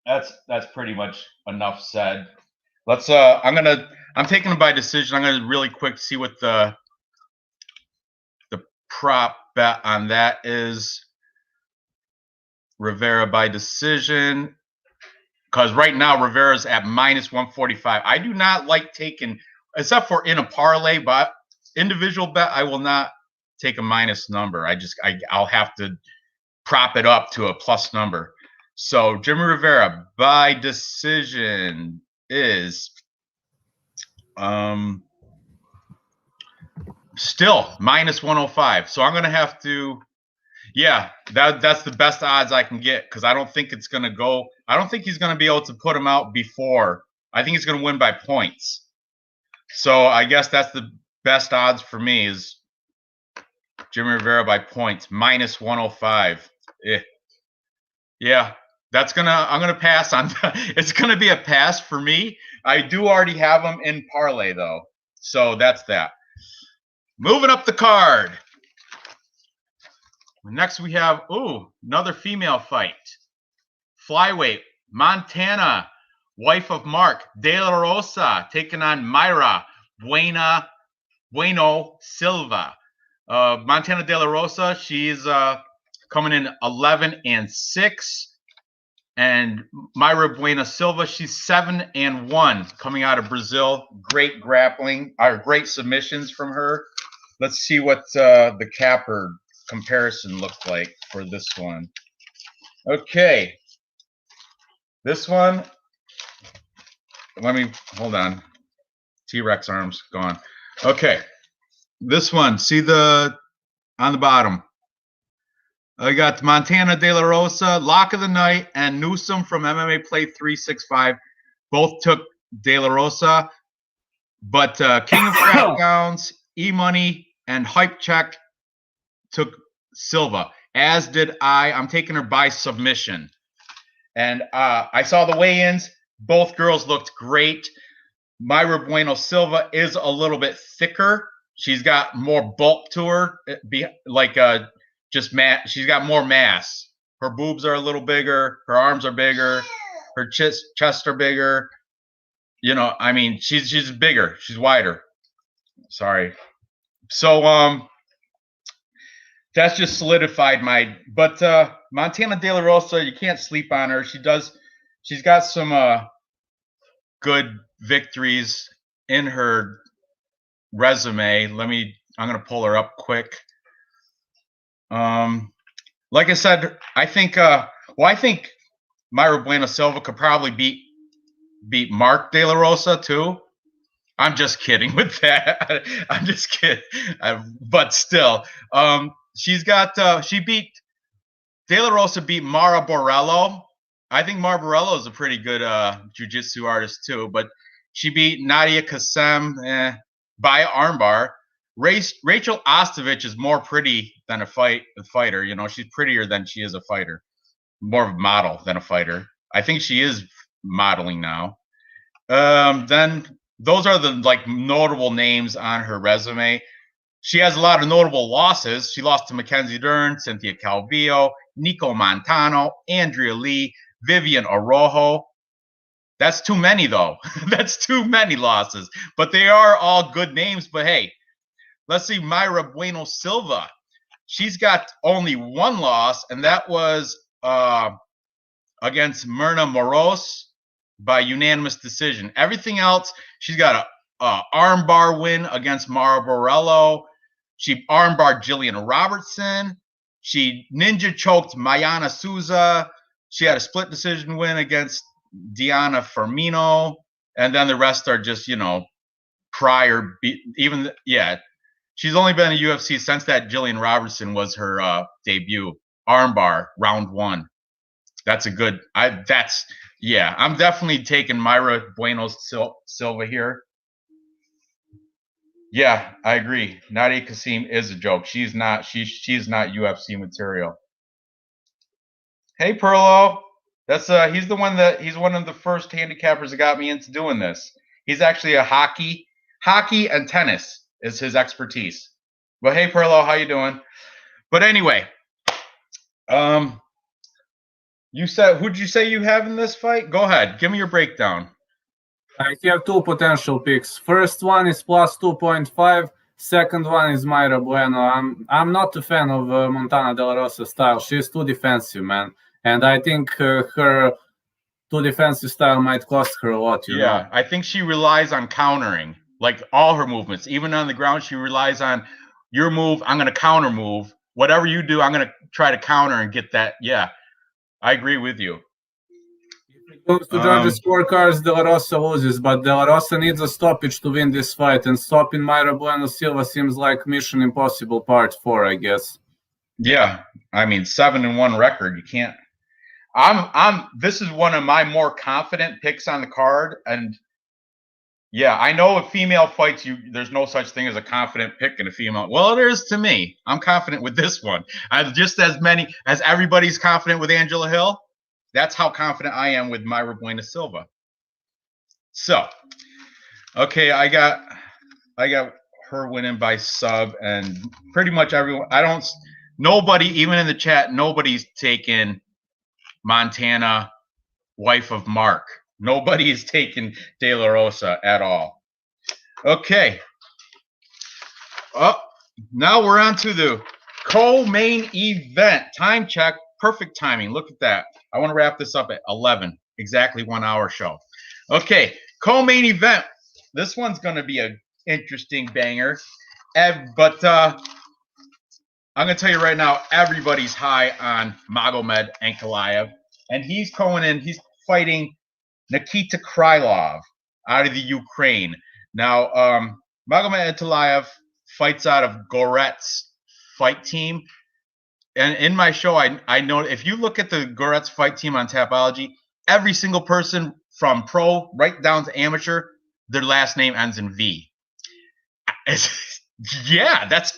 That's pretty much enough said. Let's I'm taking him by decision. I'm gonna really quick see what the prop bet on that is. Rivera by decision, because right now Rivera's at minus 145. I do not like taking, except for in a parlay, but individual bet, I will not take a minus number. I'll have to prop it up to a plus number. So Jimmy Rivera by decision is still minus 105. So I'm gonna have to, that's the best odds I can get, because I don't think it's gonna go. I don't think he's gonna be able to put him out before. I think he's gonna win by points. So I guess that's the best odds for me is Jimmy Rivera by points, minus 105. Yeah, I'm gonna pass on. It's gonna be a pass for me. I do already have him in parlay though, so that's that. Moving up the card. Next we have another female fight. Flyweight, Montana, wife of Mark De La Rosa, taking on Mayra Bueno Silva. Montana De La Rosa, she's coming in 11-6, and Mayra Bueno Silva, she's 7-1, coming out of Brazil. Great grappling, great submissions from her. Let's see what the capper comparison looked like for this one. Okay, this one, hold on. T-Rex arms gone. Okay, this one, see on the bottom, I got Montana De La Rosa, Lock of the Night, and Newsom from MMA Play 365. Both took De La Rosa, but King of Crackdowns, E-Money, and Hype Check took Silva, as did I. I'm taking her by submission. And I saw the weigh-ins. Both girls looked great. Mayra Bueno Silva is a little bit thicker. She's got more bulk to her, she's got more mass. Her boobs are a little bigger. Her arms are bigger. Her chest are bigger. She's bigger. She's wider. Sorry. So that's just solidified but Montana De La Rosa, you can't sleep on her. She's got some good victories in her resume. I'm gonna pull her up quick. Like I said, I think Mayra Bueno Silva could probably beat Mark De La Rosa too. I'm just kidding with that. I'm just kidding. But still, she beat De La Rosa, beat Mara Borello. I think Mara Borello is a pretty good jiu-jitsu artist too, but she beat Nadia Kassem by armbar. Rachel Ostovich is more pretty than a fighter. She's prettier than she is a fighter. More of a model than a fighter. I think she is modeling now. Then those are the notable names on her resume. She has a lot of notable losses. She lost to Mackenzie Dern, Cynthia Calvillo, Nico Montano, Andrea Lee, Vivian Orojo. That's too many, though. That's too many losses. But they are all good names. But hey, let's see, Mayra Bueno Silva. She's got only one loss, and that was against Myrna Moros by unanimous decision. Everything else, she's got a armbar win against Mara Borello. She armbarred Jillian Robertson. She ninja choked Mayana Souza. She had a split decision win against Diana Firmino. And then the rest are just, prior, she's only been in UFC since that Jillian Robertson was her debut. Armbar, round 1. That's a good, I'm definitely taking Mayra Bueno Silva here. Yeah, I agree. Nadia Kasim is a joke. She's not UFC material. Hey, Perlo. That's he's one of the first handicappers that got me into doing this. He's actually a hockey and tennis is his expertise. But hey, Perlo, how you doing? But anyway, you said, who'd you say you have in this fight? Go ahead, give me your breakdown. I have 2 potential picks. First one is plus 2.5. Second one is Mayra Bueno. I'm not a fan of Montana De La Rosa style. She's too defensive, man. And I think her too defensive style might cost her a lot, you know? I think she relies on countering, like all her movements. Even on the ground, she relies on your move, I'm going to counter move. Whatever you do, I'm going to try to counter and get that. Yeah, I agree with you. If it comes to judges' scorecards, De La Rosa loses, but De La Rosa needs a stoppage to win this fight, and stopping Mayra Bueno Silva seems like Mission Impossible Part 4, I guess. Yeah, I mean, 7-1 record. You can't. This is one of my more confident picks on the card, and yeah, I know if female fights, there's no such thing as a confident pick in a female. Well, there is to me. I'm confident with this one. I'm just as everybody's confident with Angela Hill. That's how confident I am with Mayra Bueno Silva. So, okay, I got her winning by sub, and pretty much everyone. Nobody, even in the chat, nobody's taken Montana, wife of Mark. Nobody is taking De La Rosa at all. Okay. Now we're on to the co-main event. Time check. Perfect timing. Look at that. I want to wrap this up at 11. Exactly 1 hour show. Okay. Co-main event. This one's going to be an interesting banger. But I'm going to tell you right now, everybody's high on Magomed Ankalaev. And he's fighting Nikita Krylov out of the Ukraine. Now, Magomed Ankalaev fights out of Goret's fight team. And in my show, I know if you look at the Goret's fight team on Tapology, every single person from pro right down to amateur, their last name ends in V. Yeah, that's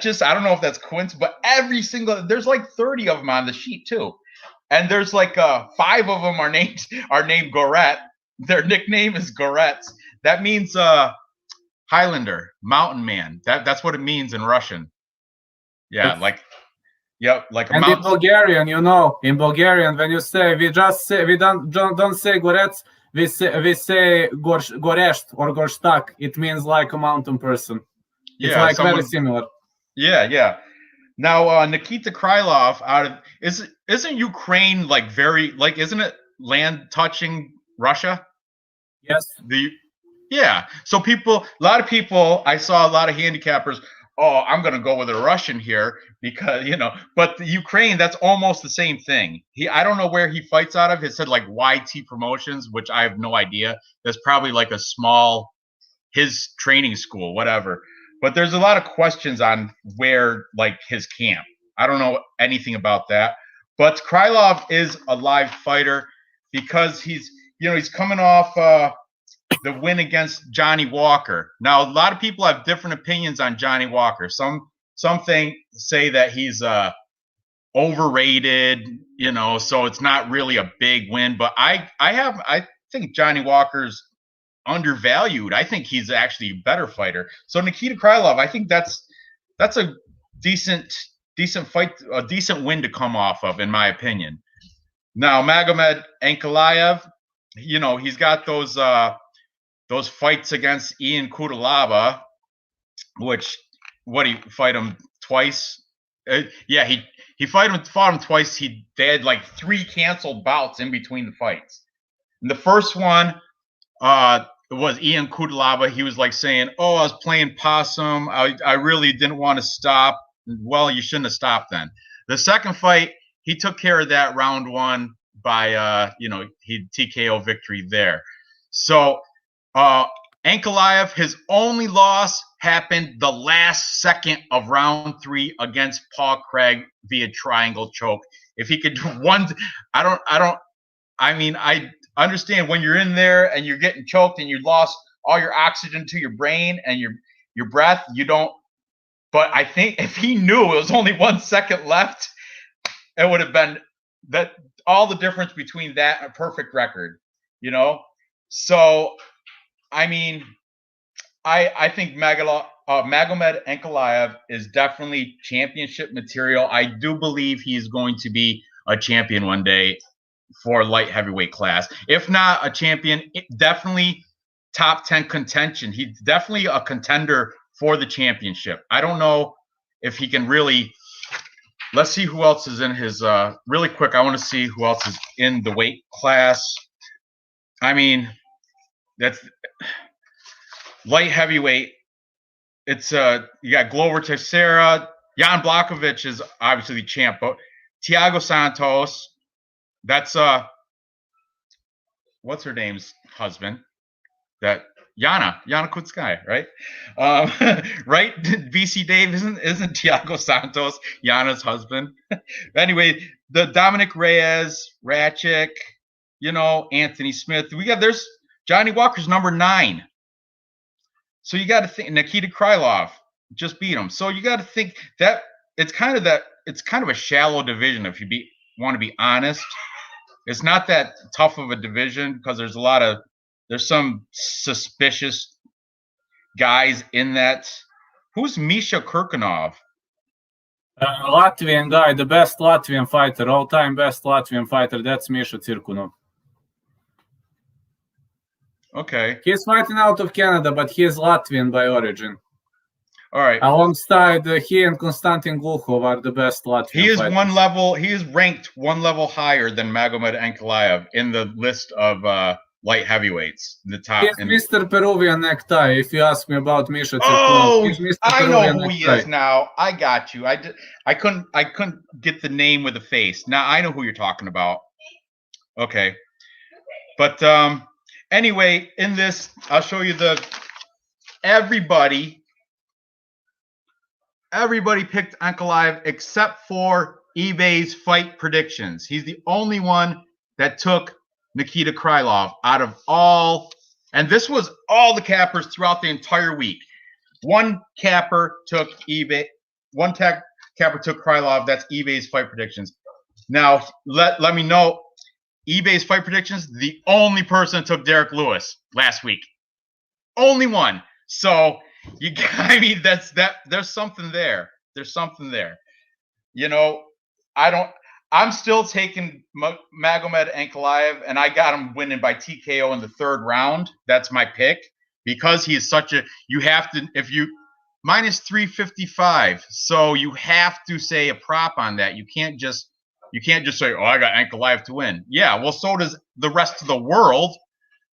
just, I don't know if that's coincidence, but there's like 30 of them on the sheet too. And there's like 5 of them are named Goret. Their nickname is Goretz. That means Highlander, mountain man. That's what it means in Russian. Yeah, like and in Bulgarian, in Bulgarian, when you say we don't say Goretz, we say Goresht or Gorstak. It means like a mountain person. It's like very similar. Yeah. Now Nikita Krylov isn't Ukraine isn't it land touching Russia? Yes. So a lot of people, I saw a lot of handicappers. Oh, I'm going to go with a Russian here because, but the Ukraine, that's almost the same thing. I don't know where he fights out of. It said like YT Promotions, which I have no idea. That's probably like his training school, whatever. But there's a lot of questions on where like his camp. I don't know anything about that. But Krylov is a live fighter because he's coming off the win against Johnny Walker. Now, a lot of people have different opinions on Johnny Walker. Some say that he's overrated, so it's not really a big win. But I think Johnny Walker's undervalued. I think he's actually a better fighter. So Nikita Krylov, I think that's a decent fight, a decent win to come off of, in my opinion. Now, Magomed Ankalaev, he's got those fights against Ian Kudalaba, which what he fight him twice. Yeah, he fought him twice. They had like 3 canceled bouts in between the fights. And the first one was Ian Kudalaba. He was like saying, "Oh, I was playing possum. I really didn't want to stop." Well, you shouldn't have stopped then. The second fight, he took care of that round 1 by he TKO victory there. So Ankalaev, his only loss happened the last second of round 3 against Paul Craig via triangle choke. If he could do one, I understand when you're in there and you're getting choked and you lost all your oxygen to your brain and your breath, you don't. But I think if he knew it was only 1 second left, it would have been that all the difference between that and a perfect record, So, I mean, I think Magomed Ankalaev is definitely championship material. I do believe he's going to be a champion one day for light heavyweight class. If not a champion, definitely top 10 contention. He's definitely a contender for the championship. I don't know if he can really. Let's see who else is in his. Really quick, I want to see who else is in the weight class. I mean, that's light heavyweight. It's you got Glover Teixeira. Jan Blachowicz is obviously the champ, but Thiago Santos. That's what's her name's husband? That Yana Kutskaya, right? Right? BC Dave isn't Thiago Santos Yana's husband? Anyway, the Dominic Reyes, Ratchik, Anthony Smith. There's Johnny Walker's number 9. So you got to think Nikita Krylov just beat him. So you got to think that it's kind of a shallow division if you want to be honest. It's not that tough of a division because there's some suspicious guys in that. Who's Misha Kirkunov? Latvian guy, the best Latvian fighter, all-time best Latvian fighter. That's Misha Cirkunov. Okay. He's fighting out of Canada, but he is Latvian by origin. All right. Alongside he and Konstantin Glukhov are the best Latvian fighters. He is ranked 1 level higher than Magomed Ankalaev in the list of light heavyweights. The top. He's Mr. Peruvian necktie. If you ask me about Misha Cirkunov, I know who he is now. I got you. I couldn't get the name with the face. Now I know who you're talking about. Okay. But anyway, in this, I'll show you everybody picked Ankalaev except for eBay's fight predictions. He's the only one that took Nikita Krylov out of all, and this was all the cappers throughout the entire week. One capper took Krylov. That's eBay's fight predictions. Now, let me know, eBay's fight predictions, the only person took Derek Lewis last week. Only one. So, there's something there. There's something there. I'm still taking Magomed Ankalaev, and I got him winning by TKO in the 3rd round. That's my pick because he is you have to, minus 355. So you have to say a prop on that. You can't just say, "Oh, I got Ankalaev to win." Yeah, well, so does the rest of the world.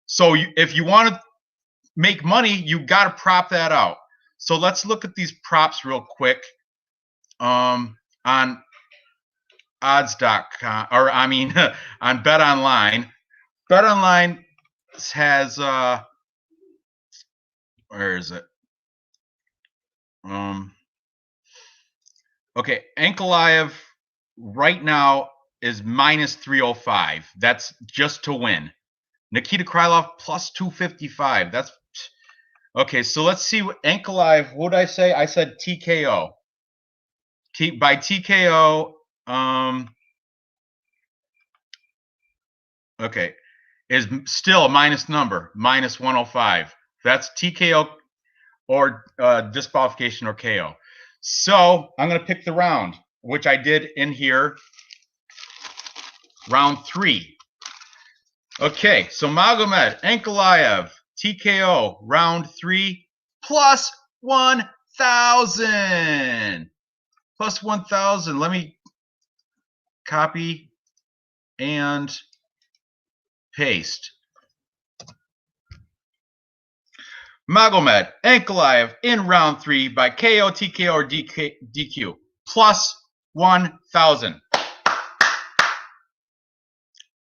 So if you want to make money, you got to prop that out. So let's look at these props real quick on odds.com, or on BetOnline. BetOnline has where is it? Okay, Ankalaev right now is minus 305. That's just to win. Nikita Krylov plus 255. That's okay. So let's see what Ankalaev. What did I say? I said TKO. By TKO. Okay, is still a minus number, minus 105. That's TKO or disqualification or KO. So I'm going to pick the round, which I did in here, round 3. Okay, so Magomed Ankalaev, TKO, round 3, plus 1,000. Plus 1,000. Let me copy and paste. Magomed Ankalaev in round 3 by KO, TKO, or DQ. Plus 1,000.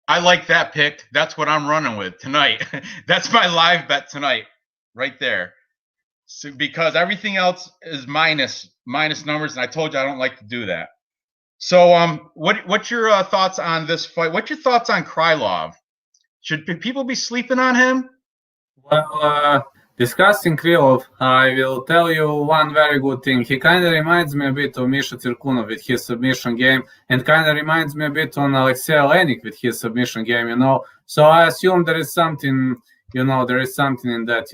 I like that pick. That's what I'm running with tonight. That's my live bet tonight, right there. So, because everything else is minus numbers, and I told you I don't like to do that. So, what's your thoughts on this fight? What's your thoughts on Krylov? Should people be sleeping on him? Well, discussing Krylov, I will tell you one very good thing. He kind of reminds me a bit of Misha Tsirkunov with his submission game, and kind of reminds me a bit on Alexei Olenik with his submission game, So I assume there is something, there is something in that,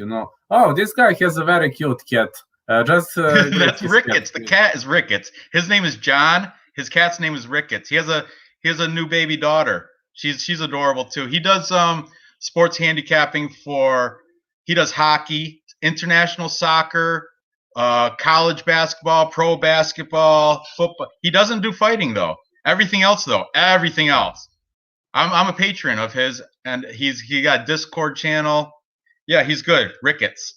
Oh, this guy has a very cute cat. That's Ricketts. The cat is Ricketts. His name is John. His cat's name is Ricketts. He has a new baby daughter. She's adorable too. He does sports handicapping he does hockey, international soccer, college basketball, pro basketball, football. He doesn't do fighting though. Everything else. I'm a patron of his, and he got Discord channel. Yeah, he's good. Ricketts.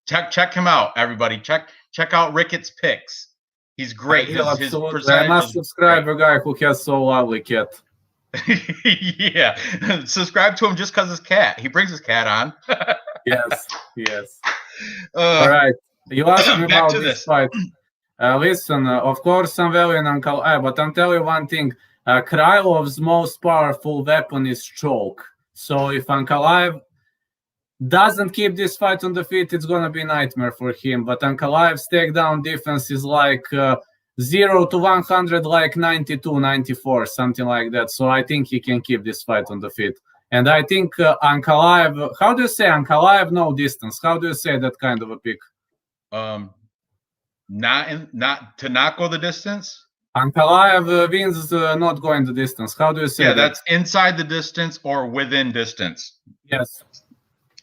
Check him out, everybody. Check out Ricketts picks. He's great. I must subscribe a guy who has so lovely cat. Yeah, subscribe to him just because his cat. He brings his cat on. Yes. All right. You asked me about this fight. Listen, of course, I'm valuing Ankalaev, but I'm telling you one thing. Krylov's most powerful weapon is choke. So if Ankalaev doesn't keep this fight on the feet, it's going to be a nightmare for him. But Ankalaev's takedown defense is like 0 to 100, like 92, 94, something like that. So I think he can keep this fight on the feet. And I think Ankalaev, how do you say Ankalaev no distance? How do you say that kind of a pick? Not to not go the distance? Ankalaev wins not going the distance. How do you say that? Yeah, that's inside the distance or within distance. Yes.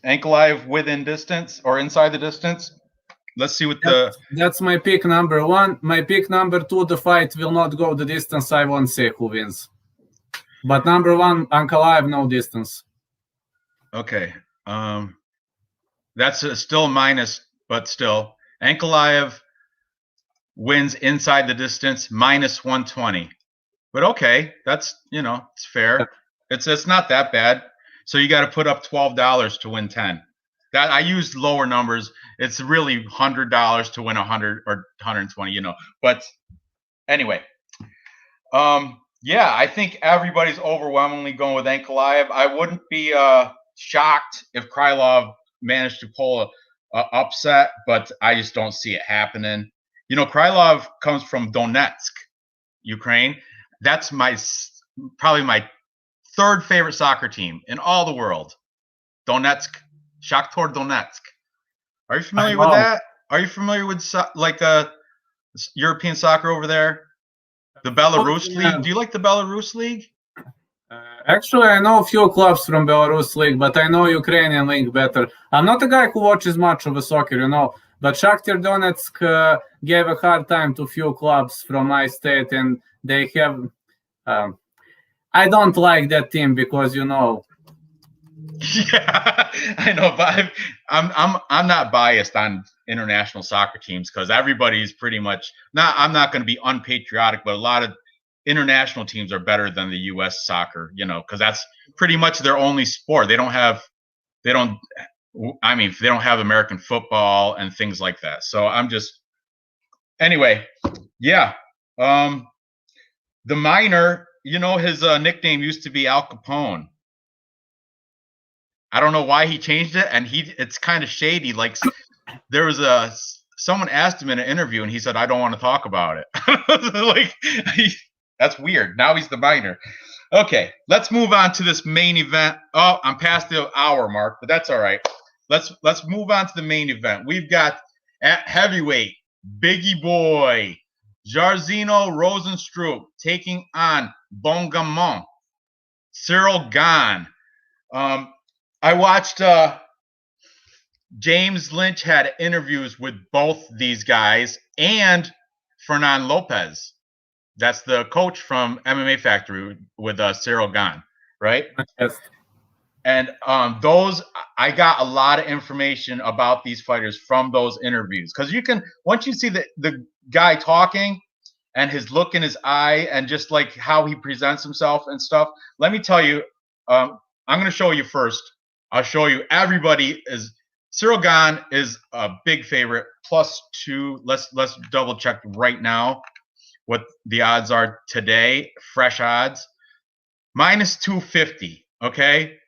Ankalaev within distance or inside the distance? Let's see what That's my pick number 1. My pick number 2, the fight will not go the distance. I won't say who wins. But number 1, Ankalaev, no distance. Okay. That's still minus, but still. Ankalaev wins inside the distance, minus 120. But okay, that's, it's fair. It's not that bad. So you got to put up $12 to win 10. That I used lower numbers. It's really $100 to win 100 or 120, But anyway, yeah, I think everybody's overwhelmingly going with Ankalaev. I wouldn't be shocked if Krylov managed to pull a upset, but I just don't see it happening. Krylov comes from Donetsk, Ukraine. That's probably my third favorite soccer team in all the world. Donetsk, Shakhtar Donetsk. Are you familiar with that? Are you familiar with European soccer over there? The Belarus League. Do you like the Belarus League? Actually, I know a few clubs from Belarus League, but I know Ukrainian League better. I'm not a guy who watches much of the soccer, but Shakhtar Donetsk gave a hard time to few clubs from my state, and they have. I don't like that team because Yeah, I know, but I'm not biased on international soccer teams because everybody's pretty much not. I'm not going to be unpatriotic, but a lot of international teams are better than the U.S. soccer, because that's pretty much their only sport. They don't have American football and things like that. So anyway, yeah. The Miner, his nickname used to be Al Capone. I don't know why he changed it, and it's kind of shady. Like there was someone asked him in an interview, and he said, "I don't want to talk about it." That's weird. Now he's the Miner. Okay, let's move on to this main event. Oh, I'm past the hour mark, but that's all right. Let's move on to the main event. We've got at heavyweight Biggie Boy Jairzinho Rozenstruik taking on Bongamon Cyril Gane. I watched James Lynch had interviews with both these guys and Fernan Lopez. That's the coach from MMA Factory with Cyril Gane, right? Yes. And those, I got a lot of information about these fighters from those interviews, because you can, once you see the guy talking and his look in his eye and just like how he presents himself and stuff. Let me tell you, I'm going to show you first. I'll show you everybody is. Cyril Gane is a big favorite, +2. Let's double check right now what the odds are today. Fresh odds, -250. Okay,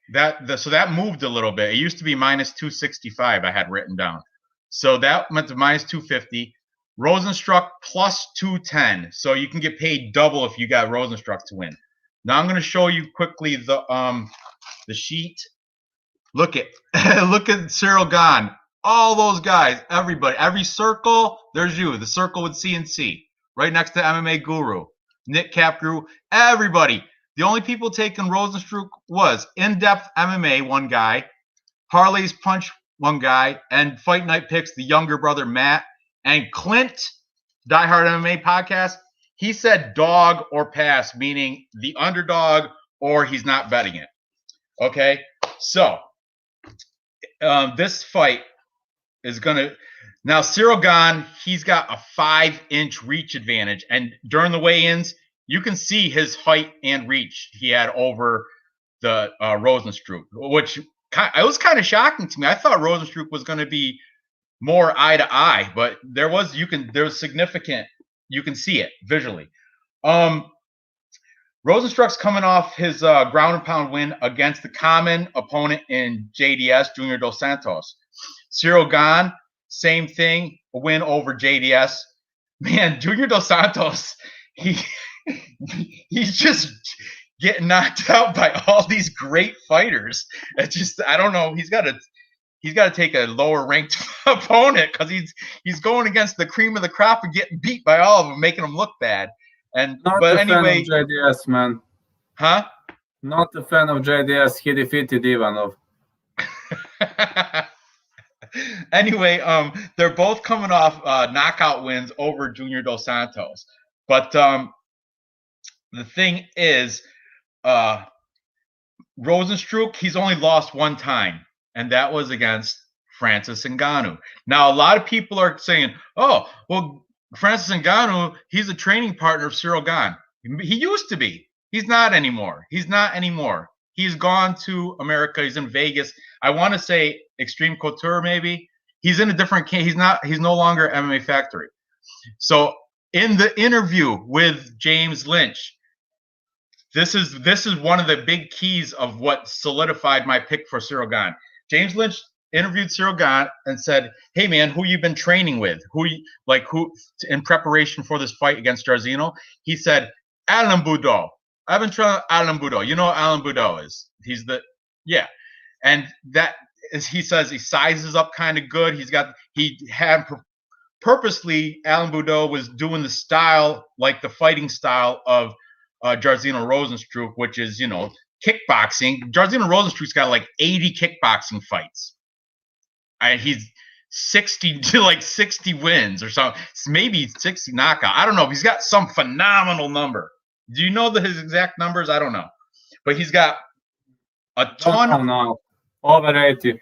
so that moved a little bit. It used to be -265. I had written down, so that went to -250. Rosenstruck +210. So you can get paid double if you got Rosenstruck to win. Now I'm going to show you quickly the sheet. Look at Cyril Gane. All those guys, everybody, every circle, there's you. The circle with CNC. Right next to MMA Guru. Nick Capgrew, everybody. The only people taking Rosenstruck was In-Depth MMA, one guy. Harley's Punch, one guy. And Fight Night Picks, the younger brother, Matt. And Clint, Die Hard MMA podcast, he said dog or pass, meaning the underdog or he's not betting it. Okay? So, this fight is going to – now, Cyril Gane, he's got a 5-inch reach advantage. And during the weigh-ins, you can see his height and reach he had over the Rosenstruck, which it was kind of shocking to me. I thought Rosenstruck was going to be more eye to eye, but there was significant, you can see it visually. Rosenstruck's coming off his ground and pound win against the common opponent in JDS, Junior Dos Santos. Cyril Gane, same thing, a win over JDS. Man, Junior Dos Santos, he's just getting knocked out by all these great fighters. It's just, I don't know, he's got to take a lower ranked opponent, because he's going against the cream of the crop and getting beat by all of them, making them look bad. But anyway, fan of JDS, man. Huh? Not a fan of JDS. He defeated Ivanov. Anyway, they're both coming off knockout wins over Junior Dos Santos. But the thing is, Rosenstruck, he's only lost one time, and that was against Francis Ngannou. Now, a lot of people are saying, oh, well, Francis Ngannou, he's a training partner of Cyril Gane. He used to be. He's not anymore. He's gone to America. He's in Vegas. I want to say Extreme Couture, maybe. He's in a different camp. He's no longer MMA Factory. So in the interview with James Lynch, this is one of the big keys of what solidified my pick for Cyril Gane. James Lynch interviewed Cyril Gane and said, "Hey man, who you been training with? Who in preparation for this fight against Jairzinho?" He said, "Alain Boudreau. I've been training Alain Boudreau. You know what Alain Boudreau is? He's and that is, he says he sizes up kind of good. Purposely, Alain Boudreau was doing the style, like the fighting style of Jairzinho Rosenstruck, which is, kickboxing. Jairzinho Rosenstruck's got like 80 kickboxing fights. He's 60 wins or something, maybe 60 knockout. I don't know. He's got some phenomenal number. Do you know his exact numbers? I don't know, but he's got a ton. No. Over 80.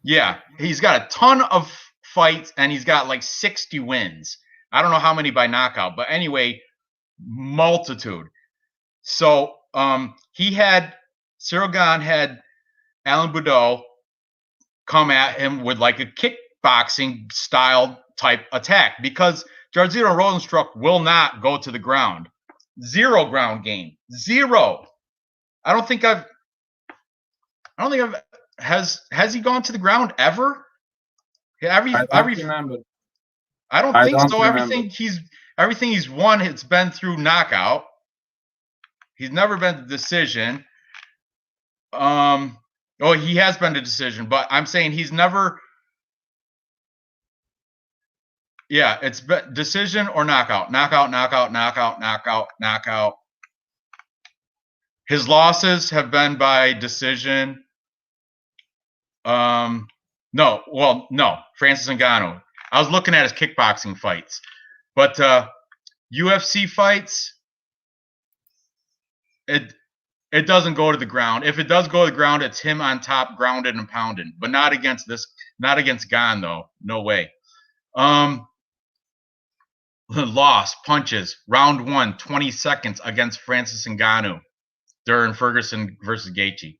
Yeah, he's got a ton of fights, and he's got like 60 wins. I don't know how many by knockout, but anyway, multitude. So Cyril Gane had Alain Boudreau come at him with like a kickboxing style type attack, because Jairzinho Rosenstruck will not go to the ground. 0 ground game. 0. Has he gone to the ground ever? I don't think so. Everything he's won, it's been through knockout. He's never been to decision. He has been to decision, but I'm saying he's never. Yeah, it's been decision or knockout. Knockout. His losses have been by decision. No, No, Francis Ngannou. I was looking at his kickboxing fights, but UFC fights, it doesn't go to the ground. If it does go to the ground, it's him on top, grounded and pounded, but not against Gane though. No way. Loss, punches, round 1, 20 seconds against Francis Ngannou during Ferguson versus Gaethje.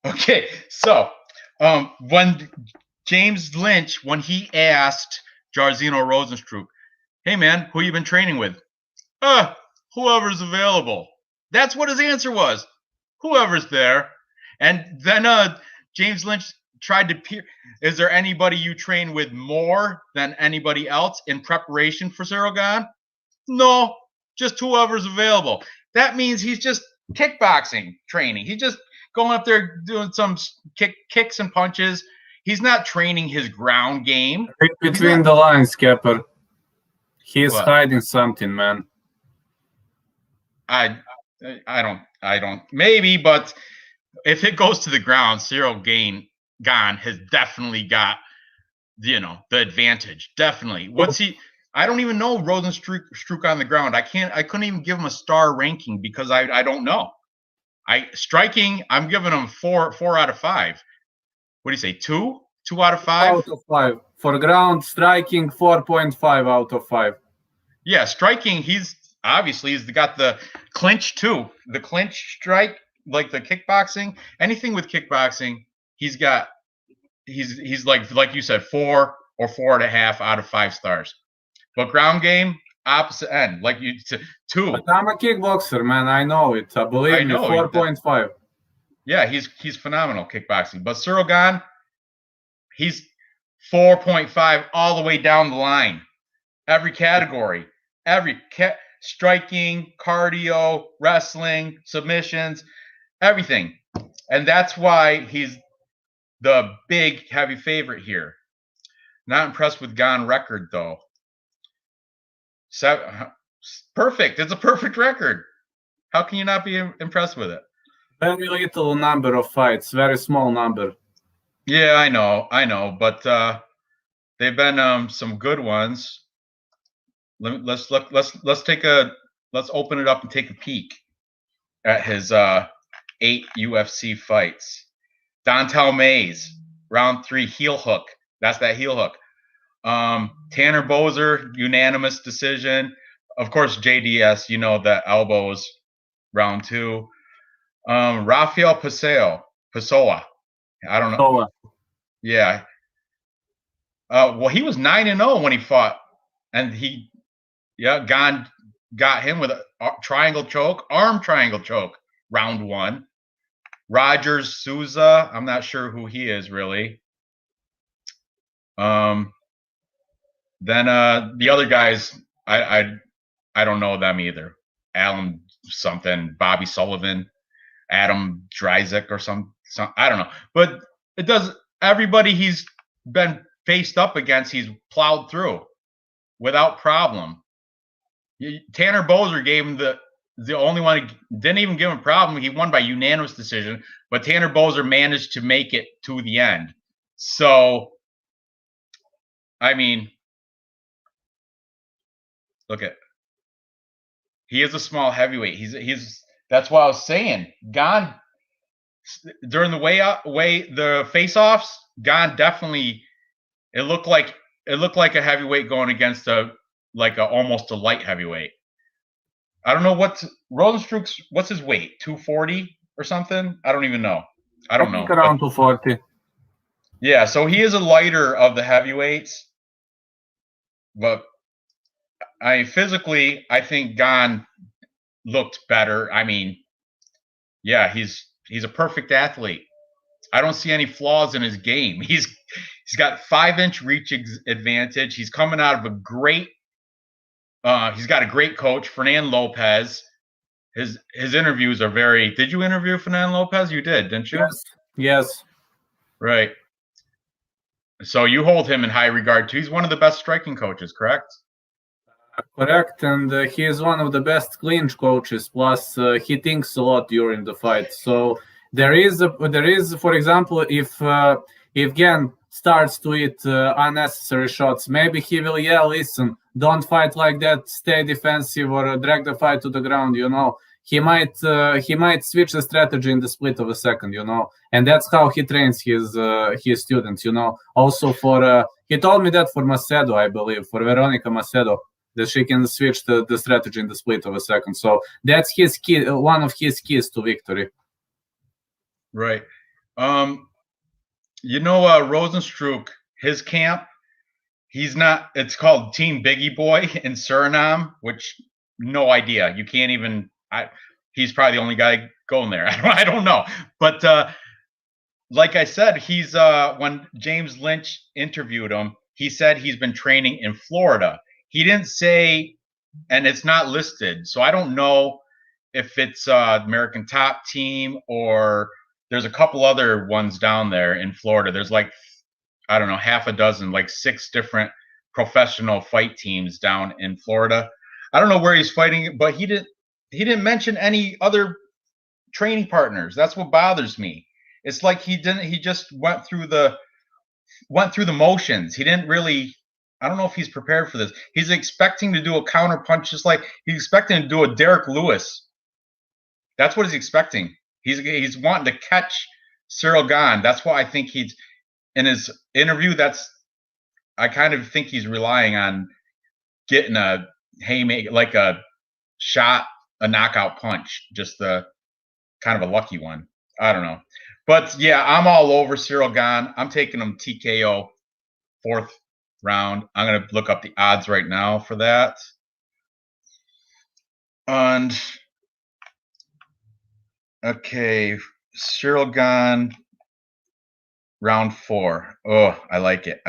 Okay, so when James Lynch, when he asked Jairzinho Rozenstruik, hey man, who you been training with? Whoever's available. That's what his answer was. Whoever's there. And then James Lynch tried to peer. Is there anybody you train with more than anybody else in preparation for Cyril Gane? No, just whoever's available. That means he's just kickboxing training. He's just going up there doing some kicks and punches. He's not training his ground game. Between the lines, Kepper. He's hiding something, man. I don't. Maybe, but if it goes to the ground, Cyril Gane has definitely got, the advantage. Definitely. I don't even know Rozenstruik on the ground. I couldn't even give him a star ranking because I don't know. Striking, I'm giving him 4 out of 5. What do you say? 2 out of 5? Out of 5. For ground striking, 4.5 out of 5. Yeah, striking, he's got the clinch too. The clinch strike, like the kickboxing, anything with kickboxing, he's like you said, 4 or 4.5 out of 5 stars. But ground game, opposite end, like you said, 2. But I'm a kickboxer, man. I know it. Believe me, 4.5. Yeah, he's phenomenal kickboxing. But Cyril Gane, he's 4.5 all the way down the line. Every category, striking, cardio, wrestling, submissions, everything. And that's why he's the big heavy favorite here. Not impressed with Gane record though. Perfect. It's a perfect record. How can you not be impressed with it? Very little number of fights, very small number. Yeah, I know, but they've been some good ones. Let's open it up and take a peek at his 8 UFC fights. Dontel Mays, round 3, heel hook. That's that heel hook. Tanner Boser, unanimous decision. Of course, JDS, the elbows, round 2. Rafael Pessoa. I don't know. Yeah. Well, he was 9-0 when he fought, and Gane got him with a arm triangle choke, round 1. Rogers Souza, I'm not sure who he is really. Then the other guys, I don't know them either. Alan something, Bobby Sullivan, Adam Dryzik or some I don't know. But it does everybody he's been faced up against, he's plowed through without problem. Tanner Boser gave him the only one who didn't even give him a problem. He won by unanimous decision, but Tanner Boser managed to make it to the end. So, I mean, look at, he is a small heavyweight. He's that's what I was saying. Gane during the face-offs, Gane definitely it looked like a heavyweight going against almost a light heavyweight. I don't know Rozenstruik's what's his weight? 240 or something? I don't even know. I don't know. Around 240. Yeah, so he is a lighter of the heavyweights. But physically, I think Gane looked better. I mean, yeah, he's a perfect athlete. I don't see any flaws in his game. He's got 5-inch reach advantage. He's coming out of a great. He's got a great coach, Fernand Lopez. His interviews are very. Did you interview Fernand Lopez? You did, didn't you? Yes. Right. So you hold him in high regard too. He's one of the best striking coaches, correct? Correct, and he is one of the best clinch coaches. Plus, he thinks a lot during the fight. So there is, for example, if Gan starts to eat unnecessary shots, maybe he will yell, "Listen, don't fight like that. Stay defensive or drag the fight to the ground." He might switch the strategy in the split of a second. And that's how he trains his students. Also he told me that for Macedo, I believe, for Veronica Macedo, that she can switch the strategy in the split of a second. So that's his key, one of his keys to victory. Right. Rosenstruck, his camp, it's called Team Biggie Boy in Suriname, which no idea. You can't even, he's probably the only guy going there. I don't know. But like I said, he's when James Lynch interviewed him, he said he's been training in Florida. He didn't say, and it's not listed. So I don't know if it's American Top Team or there's a couple other ones down there in Florida. There's like, I don't know, half a dozen, like 6 different professional fight teams down in Florida. I don't know where he's fighting, but he didn't mention any other training partners. That's what bothers me. It's like he just went through the motions. He didn't really, I don't know if he's prepared for this. He's expecting to do a counter punch, just like he's expecting to do a Derek Lewis. That's what he's expecting. He's wanting to catch Cyril Gane. That's why I think he's in his interview. I kind of think he's relying on getting a haymaker, like a shot, a knockout punch, just the kind of a lucky one. I don't know. But yeah, I'm all over Cyril Gane. I'm taking him TKO 4th round. I'm going to look up the odds right now for that. And okay, Cyril Gane, round 4. Oh, I like it.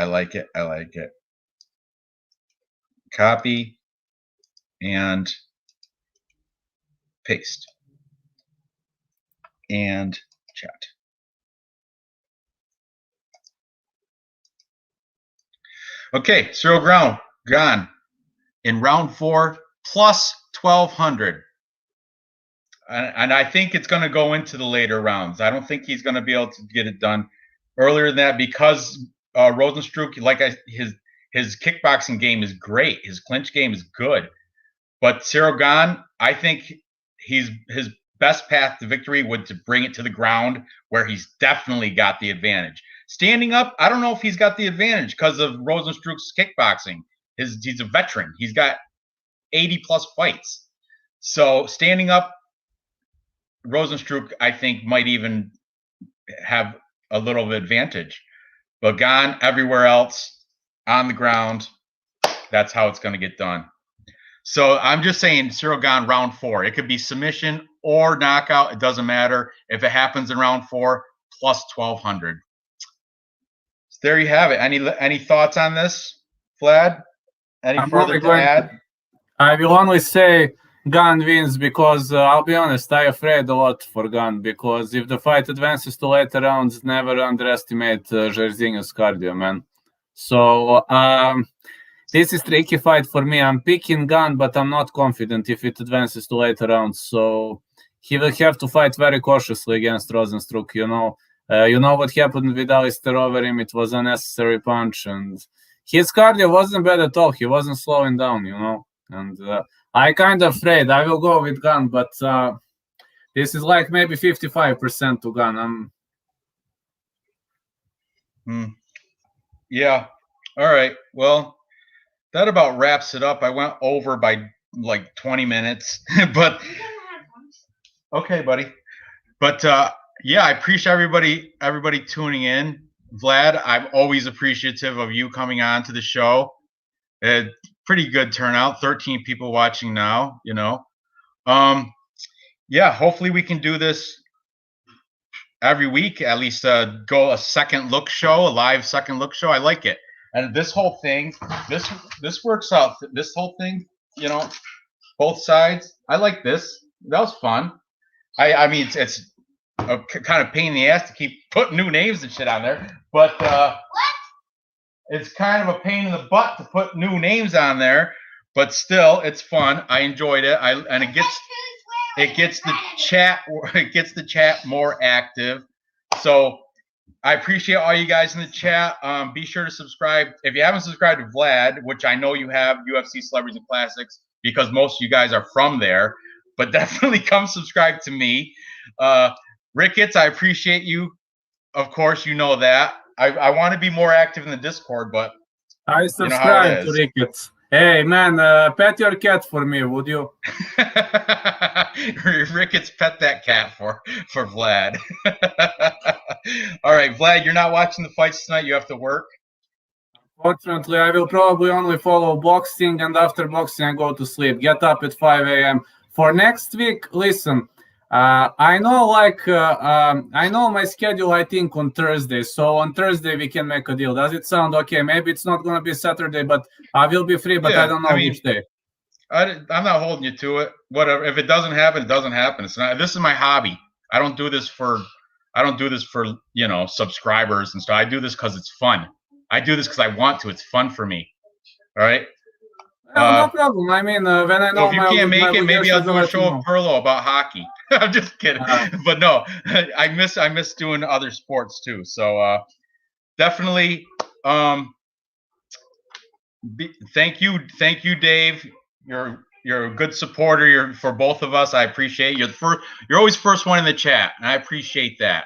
Copy and paste and chat. Okay, Cyril Gane in round 4 plus 1,200. And I think it's going to go into the later rounds. I don't think he's going to be able to get it done earlier than that because Rosenstruck, his kickboxing game is great. His clinch game is good. But Cyril Gane, I think his best path to victory would to bring it to the ground where he's definitely got the advantage. Standing up, I don't know if he's got the advantage because of Rosenstruck's kickboxing. He's a veteran. He's got 80-plus fights. So standing up, Rosenstruck, I think, might even have a little advantage. But Gane, everywhere else, on the ground, that's how it's going to get done. So I'm just saying Cyril Gane round 4. It could be submission or knockout. It doesn't matter. If it happens in round 4, plus 1,200. So there you have it. Any thoughts on this, Vlad? Any further to add? I will only say Gane wins because I'll be honest, I'm afraid a lot for Gane because if the fight advances to later rounds, never underestimate Jairzinho's cardio, man. So this is tricky fight for me. I'm picking Gane, but I'm not confident if it advances to later rounds. So he will have to fight very cautiously against Rosenstruck. You know what happened with Alistair Overeem? It was a unnecessary punch, and his cardio wasn't bad at all. He wasn't slowing down, And I kind of afraid. I will go with Gane, but this is like maybe 55% to Gane. Yeah. All right. Well, that about wraps it up. I went over by like 20 minutes, but okay, buddy. But yeah, I appreciate everybody tuning in. Vlad, I'm always appreciative of you coming on to the show. Pretty good turnout, 13 people watching now, Yeah, hopefully we can do this every week, at least go a second look show, a live second look show. I like it. And this whole thing, this works out. This whole thing, both sides. I like this. That was fun. I mean, it's a kind of pain in the ass to keep putting new names and shit on there, but it's kind of a pain in the butt to put new names on there. But still, it's fun. I enjoyed it. And it gets It gets the chat more active. So I appreciate all you guys in the chat. Be sure to subscribe. If you haven't subscribed to Vlad, which I know you have, UFC Celebrities and Classics, because most of you guys are from there, but definitely come subscribe to me. Ricketts, I appreciate you. Of course, you know that. I want to be more active in the Discord, but I subscribe to Ricketts. Hey, man, pet your cat for me, would you? Ricketts, pet that cat for Vlad. All right, Vlad, you're not watching the fights tonight. You have to work. Fortunately, I will probably only follow boxing, and after boxing, I go to sleep. Get up at 5 a.m. For next week, listen, I know I know my schedule, I think, on Thursday. So on Thursday, we can make a deal. Does it sound okay? Maybe it's not going to be Saturday, but I will be free, but I don't know which day. I'm not holding you to it. Whatever. If it doesn't happen, it doesn't happen. It's not. This is my hobby. I don't do this for subscribers and stuff. I do this because it's fun. I do this because I want to. It's fun for me. All right. No problem. I mean, when I know if you can't make it, maybe I'll do a show of Perlo about hockey. I'm just kidding. But no, I miss doing other sports too. So definitely. Thank you, Dave. You're a good supporter. You're for both of us. I appreciate you. You're always first one in the chat, and I appreciate that.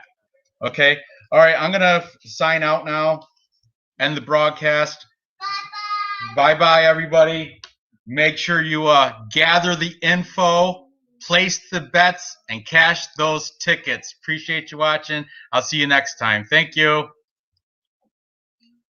Okay. All right. I'm gonna sign out now. End the broadcast. Bye, everybody. Make sure you gather the info, place the bets, and cash those tickets. Appreciate you watching. I'll see you next time. Thank you.